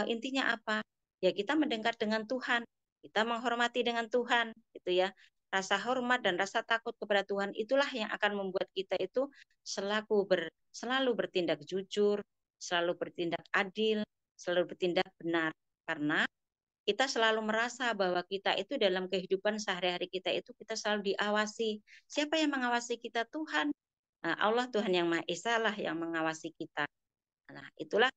intinya apa? Ya kita mendengar dengan Tuhan, kita menghormati dengan Tuhan, gitu ya. Rasa hormat dan rasa takut kepada Tuhan itulah yang akan membuat kita itu selalu bertindak jujur, selalu bertindak adil, selalu bertindak benar. Karena kita selalu merasa bahwa kita itu dalam kehidupan sehari-hari kita itu kita selalu diawasi. Siapa yang mengawasi kita? Tuhan. Nah, Allah Tuhan yang Maha Esa lah yang mengawasi kita. Nah, itulah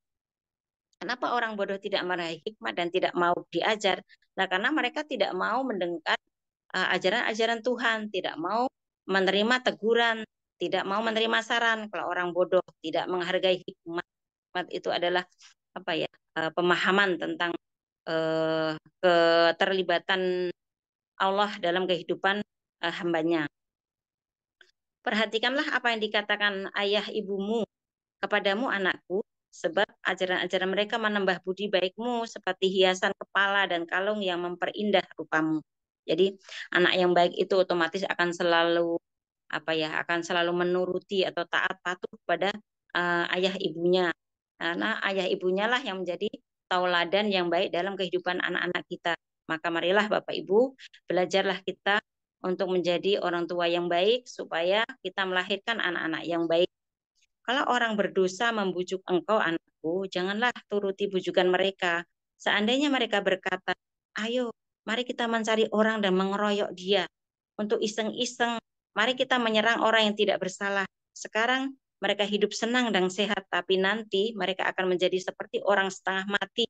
kenapa orang bodoh tidak meraih hikmat dan tidak mau diajar. Nah, karena mereka tidak mau mendengar ajaran-ajaran Tuhan, tidak mau menerima teguran, tidak mau menerima saran. Kalau orang bodoh tidak menghargai hikmat, itu adalah pemahaman tentang keterlibatan Allah dalam kehidupan hambanya. Perhatikanlah apa yang dikatakan ayah ibumu kepadamu anakku, sebab ajaran-ajaran mereka menambah budi baikmu seperti hiasan kepala dan kalung yang memperindah rupamu. Jadi anak yang baik itu otomatis akan selalu menuruti atau taat patuh kepada ayah ibunya. Karena ayah ibunya lah yang menjadi tauladan yang baik dalam kehidupan anak-anak kita. Maka marilah Bapak Ibu, belajarlah kita untuk menjadi orang tua yang baik supaya kita melahirkan anak-anak yang baik. Kalau orang berdosa membujuk engkau anakku, janganlah turuti bujukan mereka. Seandainya mereka berkata, ayo mari kita mencari orang dan mengeroyok dia. Untuk iseng-iseng, mari kita menyerang orang yang tidak bersalah. Sekarang mereka hidup senang dan sehat, tapi nanti mereka akan menjadi seperti orang setengah mati.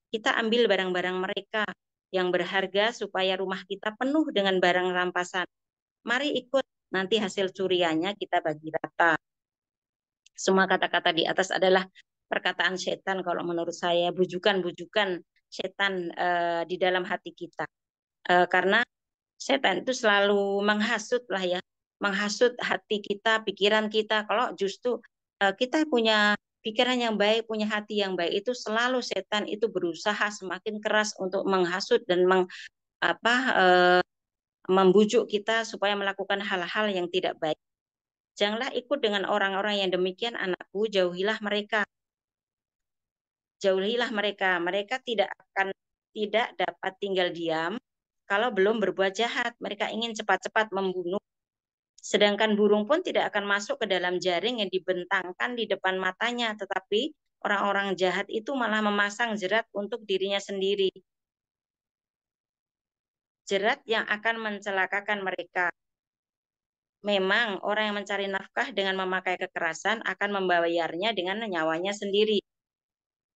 Kita ambil barang-barang mereka yang berharga supaya rumah kita penuh dengan barang rampasan. Mari ikut, nanti hasil curiannya kita bagi rata. Semua kata-kata di atas adalah perkataan setan kalau menurut saya, bujukan-bujukan setan di dalam hati kita. Karena setan itu selalu menghasut lah ya, menghasut hati kita, pikiran kita. Kalau justru kita punya pikiran yang baik, punya hati yang baik, itu selalu setan itu berusaha semakin keras untuk menghasut dan membujuk kita supaya melakukan hal-hal yang tidak baik. Janganlah ikut dengan orang-orang yang demikian anakku, jauhilah mereka. Jauhilah mereka. Mereka tidak dapat tinggal diam kalau belum berbuat jahat. Mereka ingin cepat-cepat membunuh Sedangkan burung pun tidak akan masuk ke dalam jaring yang dibentangkan di depan matanya, tetapi orang-orang jahat itu malah memasang jerat untuk dirinya sendiri. Jerat yang akan mencelakakan mereka. Memang orang yang mencari nafkah dengan memakai kekerasan akan membayarnya dengan nyawanya sendiri.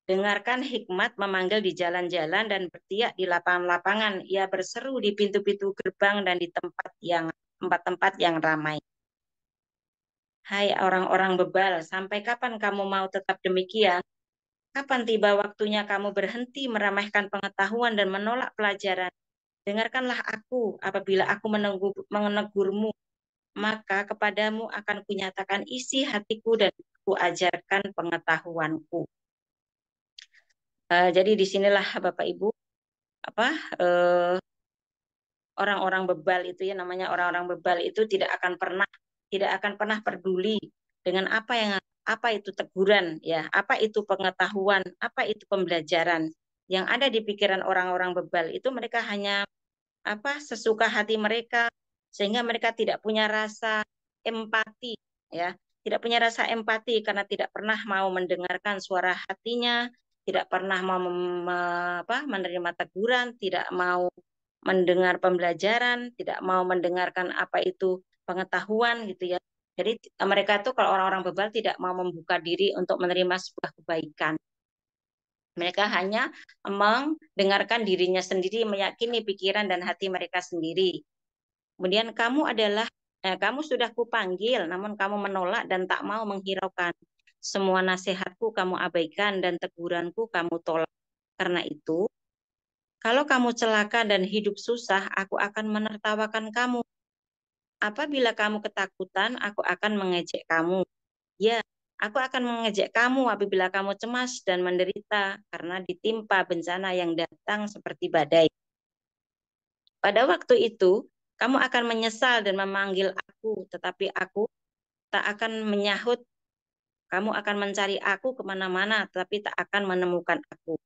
Dengarkan hikmat memanggil di jalan-jalan dan berteriak di lapangan-lapangan. Ia berseru di pintu-pintu gerbang dan di tempat-tempat yang ramai. Hai orang-orang bebal, sampai kapan kamu mau tetap demikian? Kapan tiba waktunya kamu berhenti meremehkan pengetahuan dan menolak pelajaran? Dengarkanlah aku apabila aku menegurmu, maka kepadamu akan kunyatakan isi hatiku dan kuajarkan pengetahuanku. Jadi disinilah Bapak Ibu orang-orang bebal itu ya, namanya orang-orang bebal itu tidak akan pernah peduli dengan apa itu teguran ya, apa itu pengetahuan, apa itu pembelajaran. Yang ada di pikiran orang-orang bebal itu mereka hanya sesuka hati mereka, sehingga mereka tidak punya rasa empati ya, tidak punya rasa empati karena tidak pernah mau mendengarkan suara hatinya, tidak pernah mau menerima teguran, tidak mau mendengar pembelajaran, tidak mau mendengarkan apa itu pengetahuan gitu ya. Jadi mereka tuh kalau orang-orang bebal tidak mau membuka diri untuk menerima sebuah kebaikan. Mereka hanya mendengarkan dirinya sendiri, meyakini pikiran dan hati mereka sendiri. Kemudian kamu sudah kupanggil, namun kamu menolak dan tak mau menghiraukan. Semua nasihatku kamu abaikan dan teguranku kamu tolak. Karena itu, kalau kamu celaka dan hidup susah, aku akan menertawakan kamu. Apabila kamu ketakutan, aku akan mengejek kamu. Ya, aku akan mengejek kamu apabila kamu cemas dan menderita karena ditimpa bencana yang datang seperti badai. Pada waktu itu, kamu akan menyesal dan memanggil aku, tetapi aku tak akan menyahut. Kamu akan mencari aku kemana-mana, tetapi tak akan menemukan aku.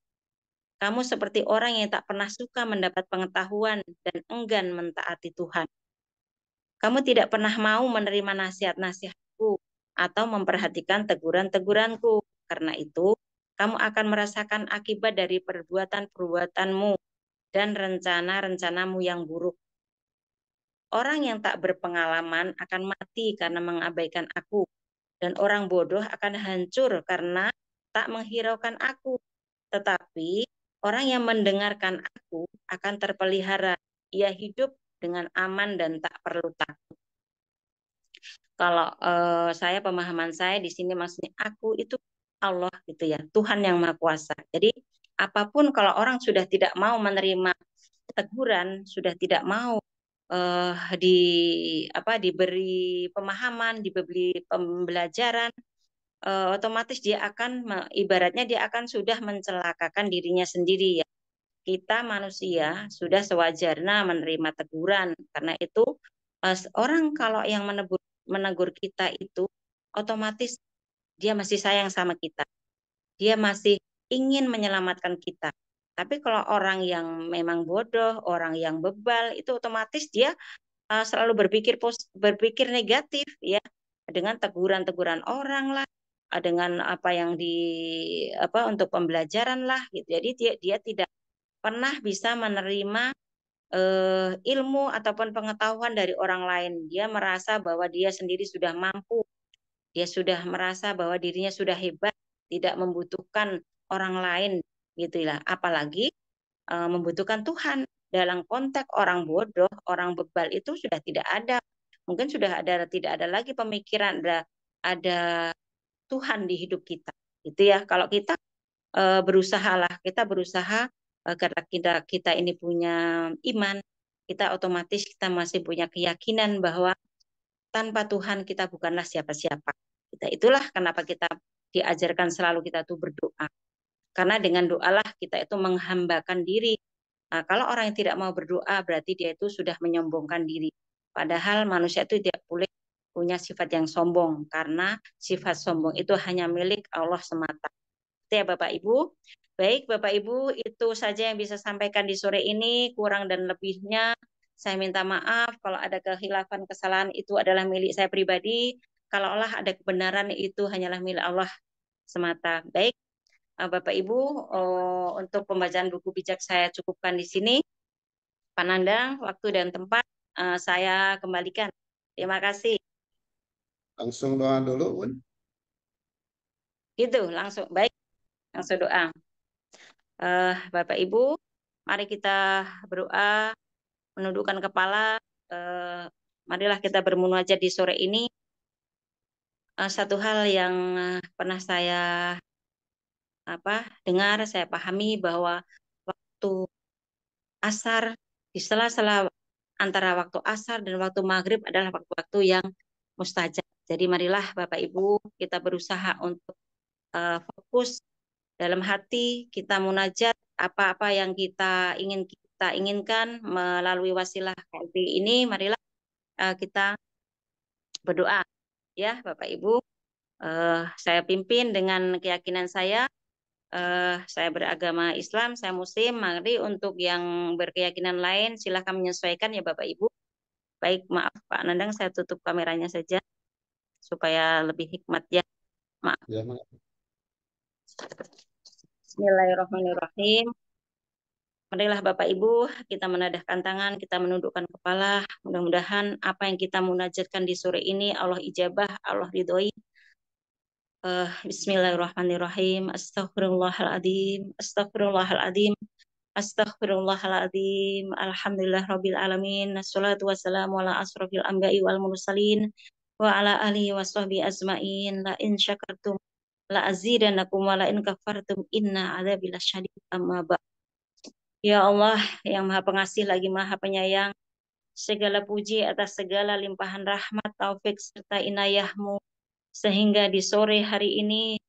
Kamu seperti orang yang tak pernah suka mendapat pengetahuan dan enggan mentaati Tuhan. Kamu tidak pernah mau menerima nasihat-nasihatku atau memperhatikan teguran-teguranku. Karena itu, kamu akan merasakan akibat dari perbuatan-perbuatanmu dan rencana-rencanamu yang buruk. Orang yang tak berpengalaman akan mati karena mengabaikan aku, dan orang bodoh akan hancur karena tak menghiraukan aku. Tetapi orang yang mendengarkan aku akan terpelihara. Ia hidup dengan aman dan tak perlu takut. Kalau pemahaman saya di sini maksudnya aku itu Allah gitu ya, Tuhan yang Maha Kuasa. Jadi apapun kalau orang sudah tidak mau menerima teguran, sudah tidak mau diberi pemahaman, diberi pembelajaran, otomatis dia akan ibaratnya dia akan sudah mencelakakan dirinya sendiri ya. Kita manusia sudah sewajarnya menerima teguran, karena itu orang kalau yang menegur kita itu otomatis dia masih sayang sama kita. Dia masih ingin menyelamatkan kita. Tapi kalau orang yang memang bodoh, orang yang bebal, itu otomatis dia selalu berpikir negatif ya, dengan teguran-teguran orang lah, dengan apa yang untuk pembelajaran lah gitu. Jadi dia tidak pernah bisa menerima ilmu ataupun pengetahuan dari orang lain. Dia merasa bahwa dia sendiri sudah mampu. Dia sudah merasa bahwa dirinya sudah hebat, tidak membutuhkan orang lain gitulah. Apalagi membutuhkan Tuhan. Dalam konteks orang bodoh, orang bebal itu sudah tidak ada. Mungkin tidak ada lagi pemikiran ada Tuhan di hidup kita. Itu ya. Kalau kita berusaha karena kita ini punya iman, kita otomatis kita masih punya keyakinan bahwa tanpa Tuhan kita bukanlah siapa-siapa. Itulah kenapa kita diajarkan selalu kita tuh berdoa. Karena dengan doalah kita itu menghambakan diri. Nah, kalau orang yang tidak mau berdoa berarti dia itu sudah menyombongkan diri. Padahal manusia itu tidak boleh punya sifat yang sombong, karena sifat sombong itu hanya milik Allah semata. Itu ya Bapak Ibu. Baik Bapak Ibu, itu saja yang bisa sampaikan di sore ini. Kurang dan lebihnya Saya minta maaf kalau ada kekhilafan, kesalahan itu adalah milik saya pribadi. Kalaulah ada kebenaran itu hanyalah milik Allah semata. Baik, Bapak Ibu, untuk pembacaan buku bijak saya cukupkan di sini. Pak Nandang, waktu dan tempat saya kembalikan. Terima kasih. Langsung doa dulu, Bun. Gitu, langsung. Baik, langsung doa. Bapak Ibu, mari kita berdoa, menundukkan kepala. Marilah kita bermunajat di sore ini. Satu hal yang pernah saya dengar, saya pahami bahwa waktu asar, di sela-sela antara waktu asar dan waktu maghrib adalah waktu-waktu yang mustajab. Jadi marilah Bapak Ibu kita berusaha untuk fokus dalam hati, kita munajat apa-apa yang kita inginkan melalui wasilah KLPI ini. Marilah kita berdoa, ya Bapak Ibu. Saya pimpin dengan keyakinan saya. Saya beragama Islam, saya Muslim. Mari untuk yang berkeyakinan lain silahkan menyesuaikan ya Bapak Ibu. Baik, maaf Pak Nandang, saya tutup kameranya saja supaya lebih hikmat ya. Maaf. Ya, maaf. Bismillahirrahmanirrahim. Marilah Bapak Ibu, kita menadahkan tangan, kita menundukkan kepala. Mudah-mudahan apa yang kita munajatkan di sore ini Allah ijabah, Allah ridhoi. Bismillahirrahmanirrahim. Astaghfirullahaladzim. Astaghfirullahaladzim. Astaghfirullahaladzim. Alhamdulillahirabbil alamin. Assalatu wassalamu ala asrofil anbiya'i wal mursalin wa ala alihi washabbihi azmain. La in syakartum la azidannakum wa la in kafartum inna adzabi lasyadid. Amma ba'd. Ya Allah yang Maha Pengasih lagi Maha Penyayang, segala puji atas segala limpahan rahmat, taufik serta inayah-Mu sehingga di sore hari ini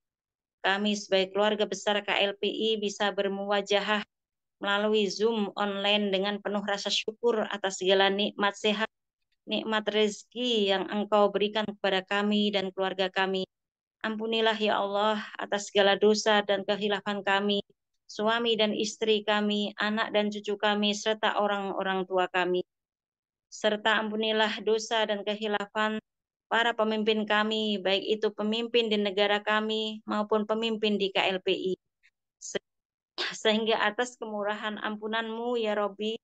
kami sebagai keluarga besar KLPI bisa bermuwajahah melalui Zoom online dengan penuh rasa syukur atas segala nikmat sehat, nikmat rezeki yang Engkau berikan kepada kami dan keluarga kami. Ampunilah ya Allah atas segala dosa dan kehilafan kami, suami dan istri kami, anak dan cucu kami, serta orang-orang tua kami. Serta ampunilah dosa dan kehilafan para pemimpin kami, baik itu pemimpin di negara kami maupun pemimpin di KLPI. Sehingga atas kemurahan ampunan-Mu ya Robbi,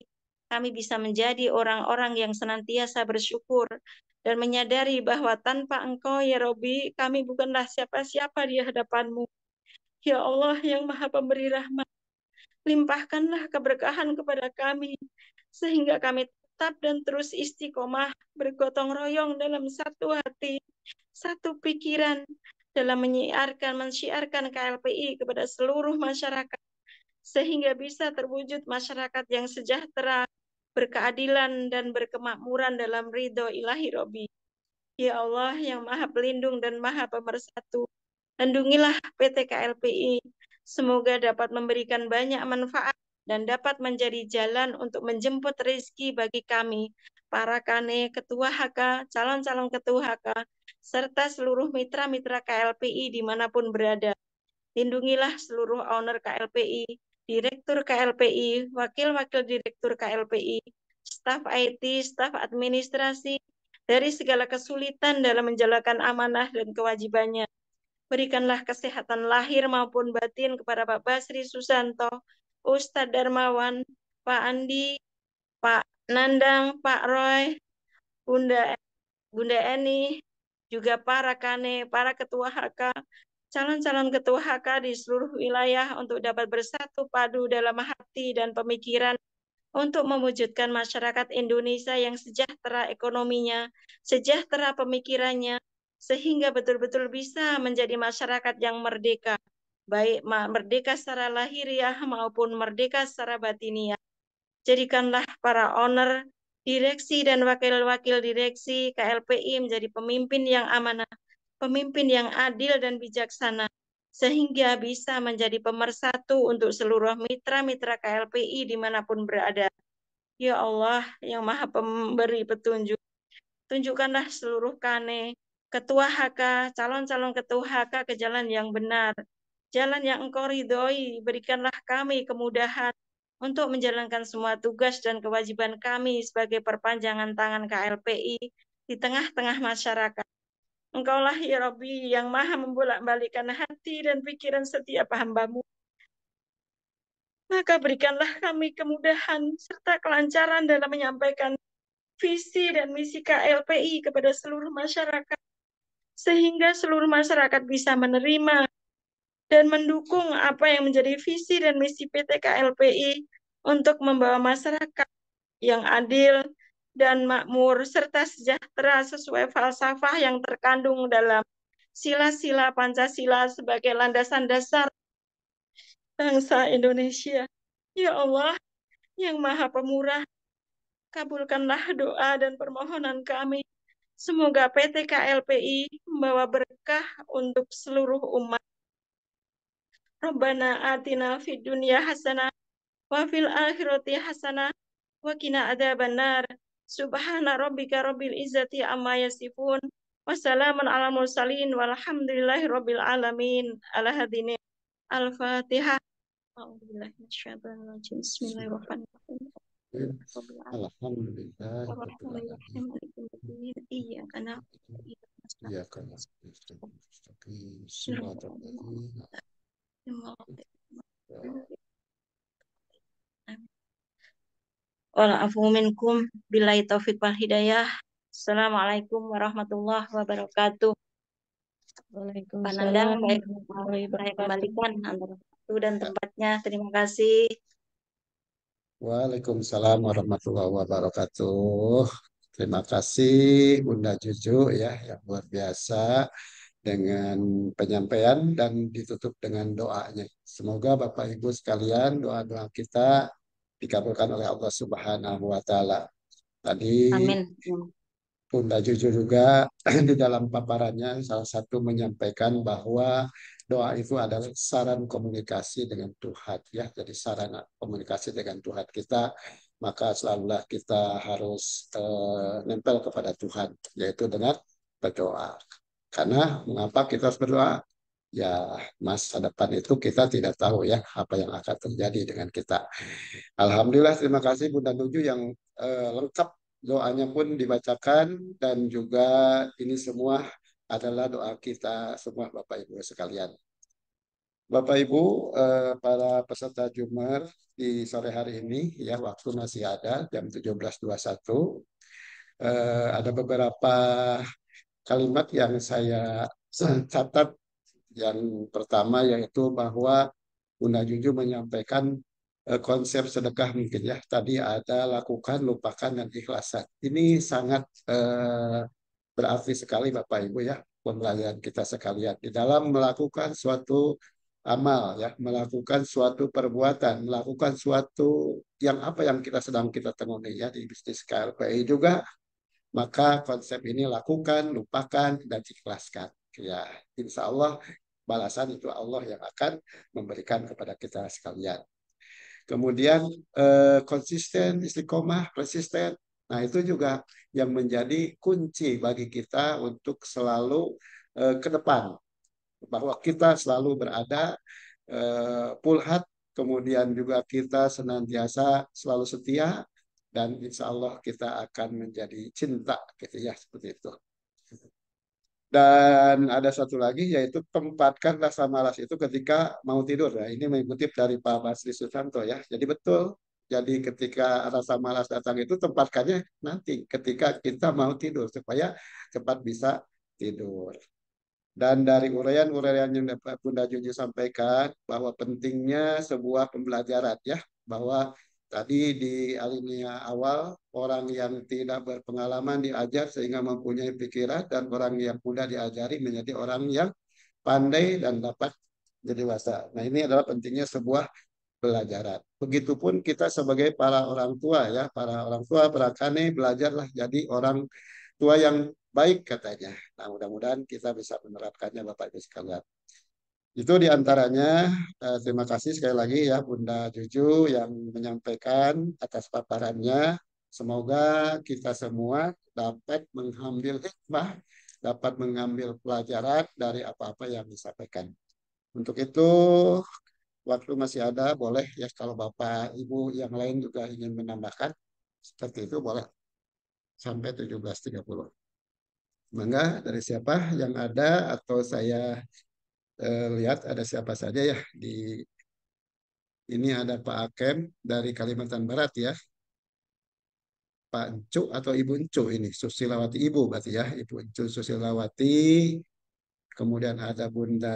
kami bisa menjadi orang-orang yang senantiasa bersyukur dan menyadari bahwa tanpa Engkau ya Robbi, kami bukanlah siapa-siapa di hadapan-Mu. Ya Allah yang Maha Pemberi rahmat, limpahkanlah keberkahan kepada kami, sehingga kami tetap dan terus istiqomah bergotong royong dalam satu hati, satu pikiran dalam mensiarkan KLPI kepada seluruh masyarakat, sehingga bisa terwujud masyarakat yang sejahtera, berkeadilan dan berkemakmuran dalam ridho ilahi Robbi. Ya Allah yang Maha Pelindung dan Maha Pemersatu, lindungilah PT KLPI, semoga dapat memberikan banyak manfaat dan dapat menjadi jalan untuk menjemput rezeki bagi kami, para KANE, Ketua HK, calon-calon Ketua HK, serta seluruh mitra-mitra KLPI dimanapun berada. Lindungilah seluruh owner KLPI, Direktur KLPI, Wakil-Wakil Direktur KLPI, staf IT, staf administrasi, dari segala kesulitan dalam menjalankan amanah dan kewajibannya. Berikanlah kesehatan lahir maupun batin kepada Pak Basri Susanto, Ustadz Darmawan, Pak Andi, Pak Nandang, Pak Roy, Bunda Eni, juga para KANE, para Ketua HK, calon-calon Ketua HK di seluruh wilayah untuk dapat bersatu padu dalam hati dan pemikiran untuk mewujudkan masyarakat Indonesia yang sejahtera ekonominya, sejahtera pemikirannya, sehingga betul-betul bisa menjadi masyarakat yang merdeka, baik merdeka secara lahiriah maupun merdeka secara batiniah. Jadikanlah para owner, direksi dan wakil-wakil direksi KLPI menjadi pemimpin yang amanah, pemimpin yang adil dan bijaksana, sehingga bisa menjadi pemersatu untuk seluruh mitra-mitra KLPI dimanapun berada. Ya Allah yang Maha Pemberi petunjuk, tunjukkanlah seluruh KANE, Ketua HK, calon-calon Ketua HK ke jalan yang benar, jalan yang Engkau ridhoi. Berikanlah kami kemudahan untuk menjalankan semua tugas dan kewajiban kami sebagai perpanjangan tangan KLPI di tengah-tengah masyarakat. Engkaulah ya Rabbi yang maha membolak-balikkan hati dan pikiran setiap hamba-Mu. Maka berikanlah kami kemudahan serta kelancaran dalam menyampaikan visi dan misi KLPI kepada seluruh masyarakat, sehingga seluruh masyarakat bisa menerima dan mendukung apa yang menjadi visi dan misi PT KLPI untuk membawa masyarakat yang adil dan makmur serta sejahtera sesuai falsafah yang terkandung dalam sila-sila Pancasila sebagai landasan dasar bangsa Indonesia. Ya Allah, yang Maha Pemurah, kabulkanlah doa dan permohonan kami. Semoga PT KLPI membawa berkah untuk seluruh umat. Rabbana atina fid dunya hasanah wa fil akhirati hasanah wa qina adzabannar. Subhana rabbika rabbil izzati amma yasifun. Wassalamun ala mursalin walhamdulillahi rabbil alamin. Al-hadini Al-Fatihah. A'udzubillahi minasyaitonir rajim. Bismillahirrahmanirrahim. Alhamdulillah. Ar-Rahmanir-Rahim. Iyyaka na'budu wa iyyaka nasta'in. Iyyaka na'budu wa iyyaka nasta'in. Shiratal ladzina Wa'alafu minkum billahi taufiq wal hidayah. Assalamualaikum warahmatullahi wabarakatuh. Pak Nandang, baik, saya kembalikan antara waktu dan tempatnya. Terima kasih. Waalaikumsalam warahmatullahi wabarakatuh. Terima kasih Bunda Juju ya yang luar biasa dengan penyampaian dan ditutup dengan doanya. Semoga Bapak Ibu sekalian doa-doa kita dikabulkan oleh Allah Subhanahu wa taala. Tadi Amin. Bunda Juju juga di dalam paparannya salah satu menyampaikan bahwa doa itu adalah saran komunikasi dengan Tuhan ya. Jadi sarana komunikasi dengan Tuhan kita, maka selalulah kita harus nempel kepada Tuhan yaitu dengan berdoa. Karena mengapa kita harus berdoa? Ya, masa depan itu kita tidak tahu ya apa yang akan terjadi dengan kita. Alhamdulillah, terima kasih Bunda Nuju yang lengkap doanya pun dibacakan dan juga ini semua adalah doa kita semua Bapak Ibu sekalian. Bapak Ibu, para peserta Jumer di sore hari ini ya waktu masih ada jam 17.21. Ada beberapa kalimat yang saya catat. Yang pertama yaitu bahwa Bunda Juju menyampaikan konsep sedekah mungkin ya. Tadi ada lakukan, lupakan, dan ikhlasan. Ini sangat berarti sekali Bapak Ibu ya, pembelajaran kita sekalian. Di dalam melakukan suatu amal ya, melakukan suatu perbuatan, melakukan suatu yang apa yang kita sedang kita tekuni ya di bisnis KLPI juga, maka konsep ini lakukan, lupakan, dan ikhlaskan. Ya, insya Allah balasan itu Allah yang akan memberikan kepada kita sekalian. Kemudian konsisten, istiqomah, persisten. Nah itu juga yang menjadi kunci bagi kita untuk selalu ke depan. Bahwa kita selalu berada pulhat, kemudian juga kita senantiasa selalu setia, dan insya Allah kita akan menjadi cinta gitu ya, seperti itu. Dan ada satu lagi yaitu tempatkan rasa malas itu ketika mau tidur. Nah, ini mengutip dari Pak Basri Susanto ya. Jadi betul. Jadi ketika rasa malas datang itu tempatkannya nanti ketika kita mau tidur supaya cepat bisa tidur. Dan dari uraian-uraian yang dapat Bunda Juju sampaikan bahwa pentingnya sebuah pembelajaran ya, bahwa tadi di alinea awal orang yang tidak berpengalaman diajar sehingga mempunyai pikiran, dan orang yang mudah diajari menjadi orang yang pandai dan dapat jadi dewasa. Nah ini adalah pentingnya sebuah pelajaran. Begitupun kita sebagai para orang tua ya, para orang tua berakane belajarlah jadi orang tua yang baik katanya. Nah mudah-mudahan kita bisa menerapkannya Bapak Ibu sekalian. Itu diantaranya. Terima kasih sekali lagi ya Bunda Juju yang menyampaikan atas paparannya. Semoga kita semua dapat mengambil hikmah, dapat mengambil pelajaran dari apa-apa yang disampaikan. Untuk itu waktu masih ada, boleh ya kalau Bapak Ibu yang lain juga ingin menambahkan seperti itu boleh sampai 17.30. Mangga dari siapa yang ada atau saya lihat ada siapa saja ya di ini ada Pak Akem dari Kalimantan Barat ya. Pak Encu atau Ibu Encu ini Susilawati Ibu berarti ya Ibu Encu Susilawati, kemudian ada Bunda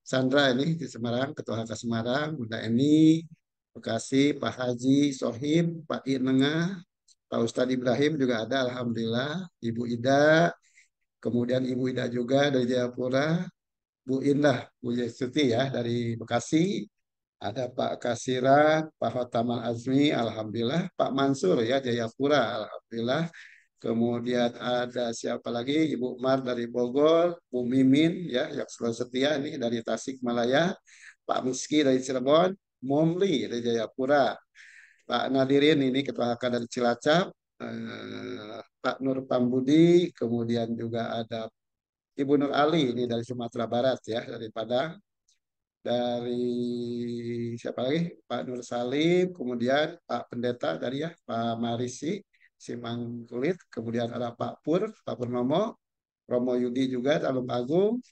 Sandra ini di Semarang, Ketua HK Semarang, Bunda Eni Bekasi, Pak Haji Sohim, Pak Inengah, Pak Ustadz Ibrahim juga ada, Alhamdulillah, Ibu Ida, kemudian Ibu Ida juga dari Jayapura, Bu Indah, Bu Yesuti ya dari Bekasi, ada Pak Kasiran, Pak Hotamal Azmi, Alhamdulillah, Pak Mansur ya Jayapura, Alhamdulillah. Kemudian ada siapa lagi? Ibu Mar dari Bogor, Bu Mimin ya yang selalu setia nih dari Tasikmalaya, Pak Miski dari Cirebon, Momli dari Jayapura, Pak Nadirin ini Ketua HK dari Cilacap, Pak Nur Pambudi, kemudian juga ada Ibu Nur Ali ini dari Sumatera Barat ya, dari Padang, dari siapa lagi? Pak Nur Salim, kemudian Pak Pendeta dari ya, Pak Marisi, Simang Kulit, kemudian ada Pak Pur, Pak Purnomo, Romo Yudi juga, Talung Agung,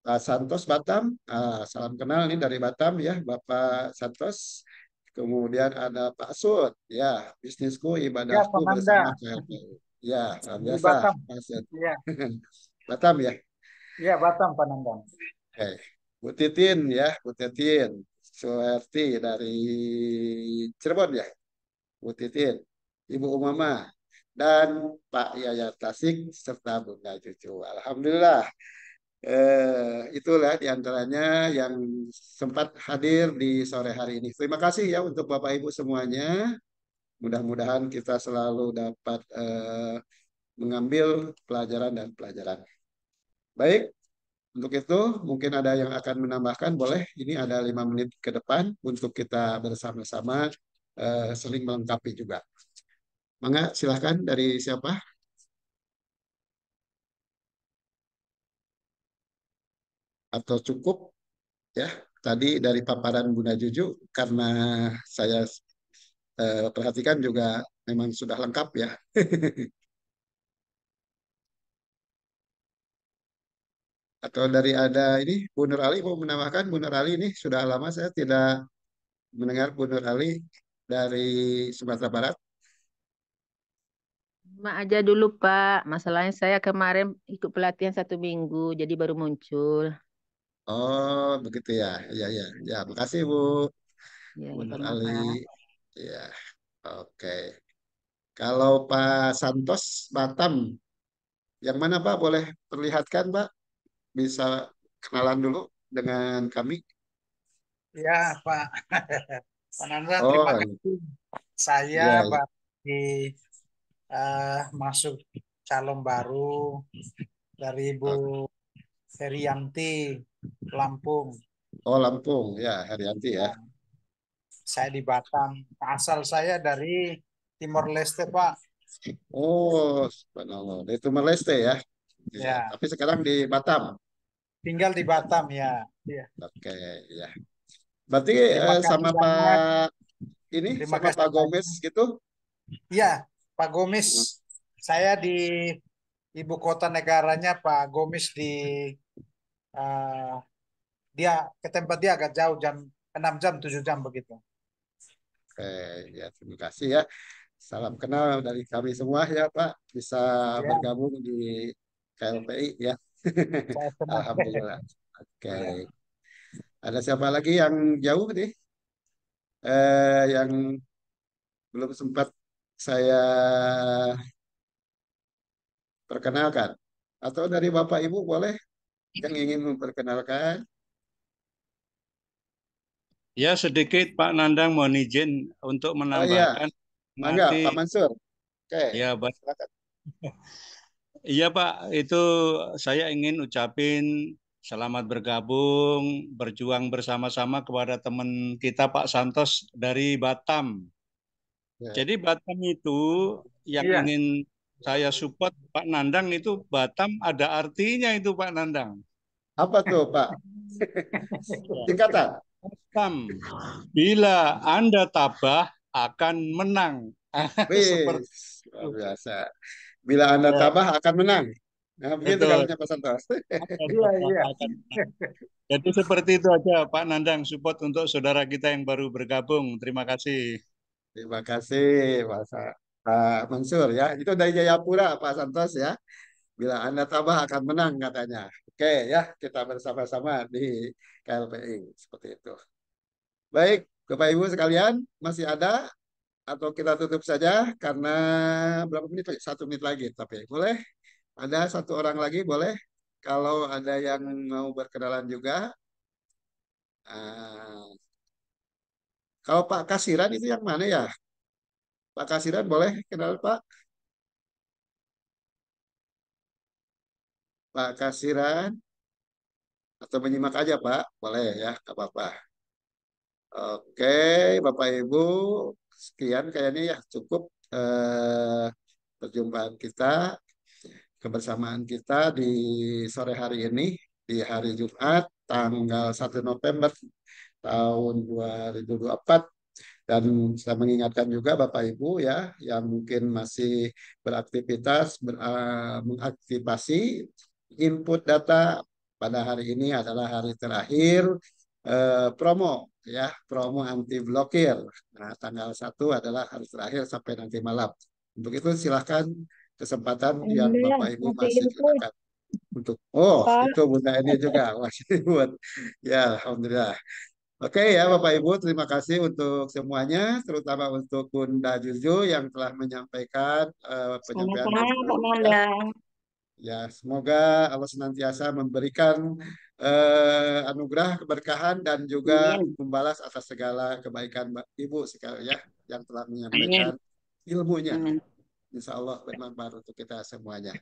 Pak Santos Batam, salam kenal nih dari Batam ya, Bapak Santos. Kemudian ada Pak Sud, ya bisnisku Ya, Pak ibadahku Nanda. bersama KLPU. Ya, luar Di biasa Batam. Pak Sud. Iya, Batam ya. iya Batam, Pak Nanda. Oke. Bu Titin ya, Bu Titin. Suherti dari Cirebon ya, Bu Titin. Ibu Umama. Dan Pak Yaya Tasik serta Bunda Cucu. Alhamdulillah. Itulah diantaranya yang sempat hadir di sore hari ini. Terima kasih ya untuk Bapak Ibu semuanya. Mudah-mudahan kita selalu dapat mengambil pelajaran dan pelajaran. Baik, untuk itu mungkin ada yang akan menambahkan, boleh. Ini ada 5 menit ke depan untuk kita bersama-sama saling melengkapi juga. Mangga, silahkan dari siapa? Atau cukup ya? Tadi dari paparan Bunda Juju, karena saya perhatikan juga memang sudah lengkap ya. Atau dari ada ini, Bu Nur Ali mau menambahkan. Bu Nur Ali ini sudah lama saya tidak mendengar Bu Nur Ali dari Sumatera Barat. Cuma aja dulu Pak, masalahnya saya kemarin ikut pelatihan 1 minggu, jadi baru muncul. Oh, begitu ya. Ya, ya, ya. Makasih Bu. Ya, Bu Nur sama Ali. Pak. Ya, oke. Kalau Pak Santos Batam, yang mana Pak? Boleh perlihatkan Pak? Bisa kenalan dulu dengan kami. Ya, Pak. Pak Nanda, terima Oh, kasih. Saya ya, ya. baru masuk calon baru dari Ibu Herianti, Lampung. Oh, Lampung. Ya, Herianti ya. Saya di Batam. Asal saya dari Timor Leste, Pak. Oh, subhanallah. Dari Timor Leste ya. Ya, Ya, tapi sekarang di Batam. tinggal di Batam ya. Ya. Oke, ya. Berarti Terima kasih sama banyak. Pak ini, Terima sama kasih Pak banyak. Gomez gitu? Ya, Pak Gomis. Saya di ibu kota negaranya, Pak Gomis di eh, dia ke tempat dia agak jauh, jam 6 jam 7 jam begitu. Oke, ya terima kasih ya. Salam kenal dari kami semua ya Pak. Bisa Ya, bergabung di KLPI ya. saya senang. Alhamdulillah. Oke. Ya. Ada siapa lagi yang jauh nih? Yang belum sempat saya perkenalkan. Atau dari Bapak Ibu boleh yang ingin memperkenalkan? Ya sedikit Pak Nandang mohon izin untuk Oh iya, menambahkan mangga Pak mati. Mansur. Oke, Ya, baik. silakan. Iya Pak, itu saya ingin ucapin selamat bergabung, berjuang bersama-sama kepada teman kita Pak Santos dari Batam. Ya. Jadi Batam itu yang Iya. ingin saya support Pak Nandang itu Batam ada artinya itu Pak Nandang. Apa tuh Pak? Singkatan. Bila Anda tabah akan menang. Wih, luar biasa. Bila Anda tabah akan menang. Nah, begitu Betul. kalanya Pak Santos. Iya, iya. Jadi seperti itu aja Pak Nandang, support untuk saudara kita yang baru bergabung. Terima kasih. Terima kasih Pak Mansur ya. Itu dari Jayapura Pak Santos ya. Bila Anda tabah akan menang katanya. Oke ya, kita bersama-sama di KLPI seperti itu. Baik, Bapak Ibu sekalian, masih ada atau kita tutup saja karena berapa menit lagi? 1 menit lagi, tapi boleh? Ada satu orang lagi boleh? Kalau ada yang mau berkenalan juga. Ah, kalau Pak Kasiran itu yang mana ya? Pak Kasiran boleh kenal Pak? Pak Kasiran atau menyimak aja Pak? Boleh ya, nggak apa-apa. Oke, Bapak Ibu, sekian kayaknya ya cukup perjumpaan kita, kebersamaan kita di sore hari ini, di hari Jumat, tanggal 1 November tahun 2024. Dan saya mengingatkan juga Bapak Ibu ya, yang mungkin masih beraktivitas, mengaktifasi input data pada hari ini adalah hari terakhir promo ya, promo anti blokir. Nah, tanggal 1 adalah hari terakhir sampai nanti malam. Untuk itu silahkan kesempatan yang Alhamdulillah, Bapak Ibu masih masih input. gunakan untuk Pak. itu Bunda ini juga masih input. Ya, alhamdulillah. Oke ya Bapak Ibu, terima kasih untuk semuanya, terutama untuk Bunda Juju yang telah menyampaikan penyampaian Sama-sama dari Pak ya. Nandang. Ya, semoga Allah senantiasa memberikan anugerah keberkahan dan juga Amin. membalas atas segala kebaikan Ibu sekali ya yang telah Amin. menyampaikan ilmunya. Amin. Insya Allah bermanfaat untuk kita semuanya.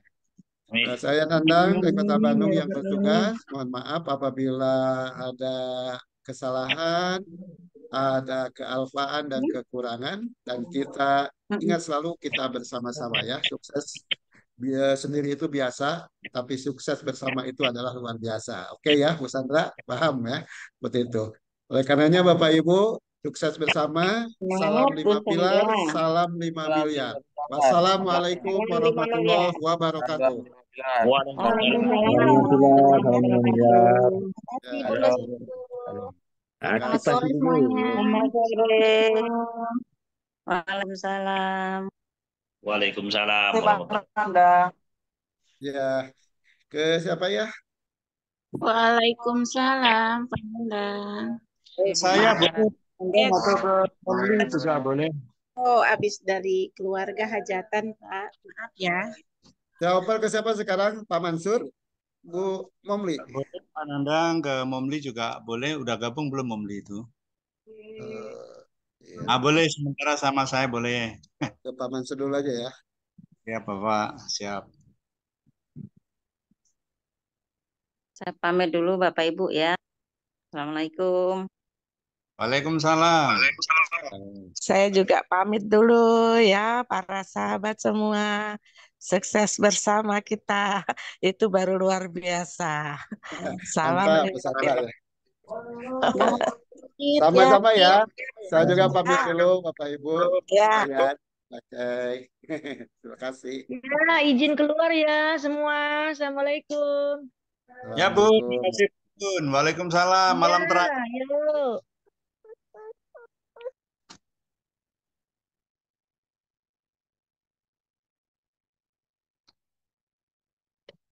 Amin. Saya Nandang dari Kota Amin, Bandung ya yang Rabbal Alamin. bertugas. Mohon maaf apabila ada kesalahan, ada kealfaan dan kekurangan, dan kita ingat selalu kita bersama-sama ya. Sukses sendiri itu biasa, tapi sukses bersama itu adalah luar biasa. Oke ya, Bu Sandra, paham ya? Seperti itu. Oleh karenanya Bapak Ibu, sukses bersama. Salam Semangat Bu 5 pilar, Sandra. salam 5 miliar. Wassalamualaikum Salam 5 miliar. warahmatullahi wabarakatuh. Waalaikumsalam warahmatullahi wabarakatuh. Ya. Selamat sore semuanya. Selamat sore. Waalaikumsalam. Waalaikumsalam. Ya, ke siapa ya? Waalaikumsalam, Pak Nandang. Saya boleh atau ke Omli juga boleh. Oh, habis dari keluarga hajatan, Pak. Maaf ya. Jawaban ke siapa sekarang? Pak Mansur? Bu Momli? Boleh Pak Nandang, ke Momli juga boleh. Udah gabung belum Momli itu? Ya. Boleh sementara sama saya boleh. Ke Pak Mansur dulu aja ya. Ya Bapak, siap. Saya pamit dulu Bapak Ibu ya. Assalamualaikum. Waalaikumsalam. Saya juga pamit dulu ya, para sahabat semua. Sukses bersama kita. Itu baru luar biasa. Salam. Mantap, Bu Sandra ya. Sama-sama ya. Saya juga pamit dulu Bapak Ibu. Ya. Oke. Terima kasih. Ya, izin keluar ya semua. Assalamualaikum. Ya Bu, terima kasih Bun. Waalaikumsalam. Malam terakhir. Ya, yuk.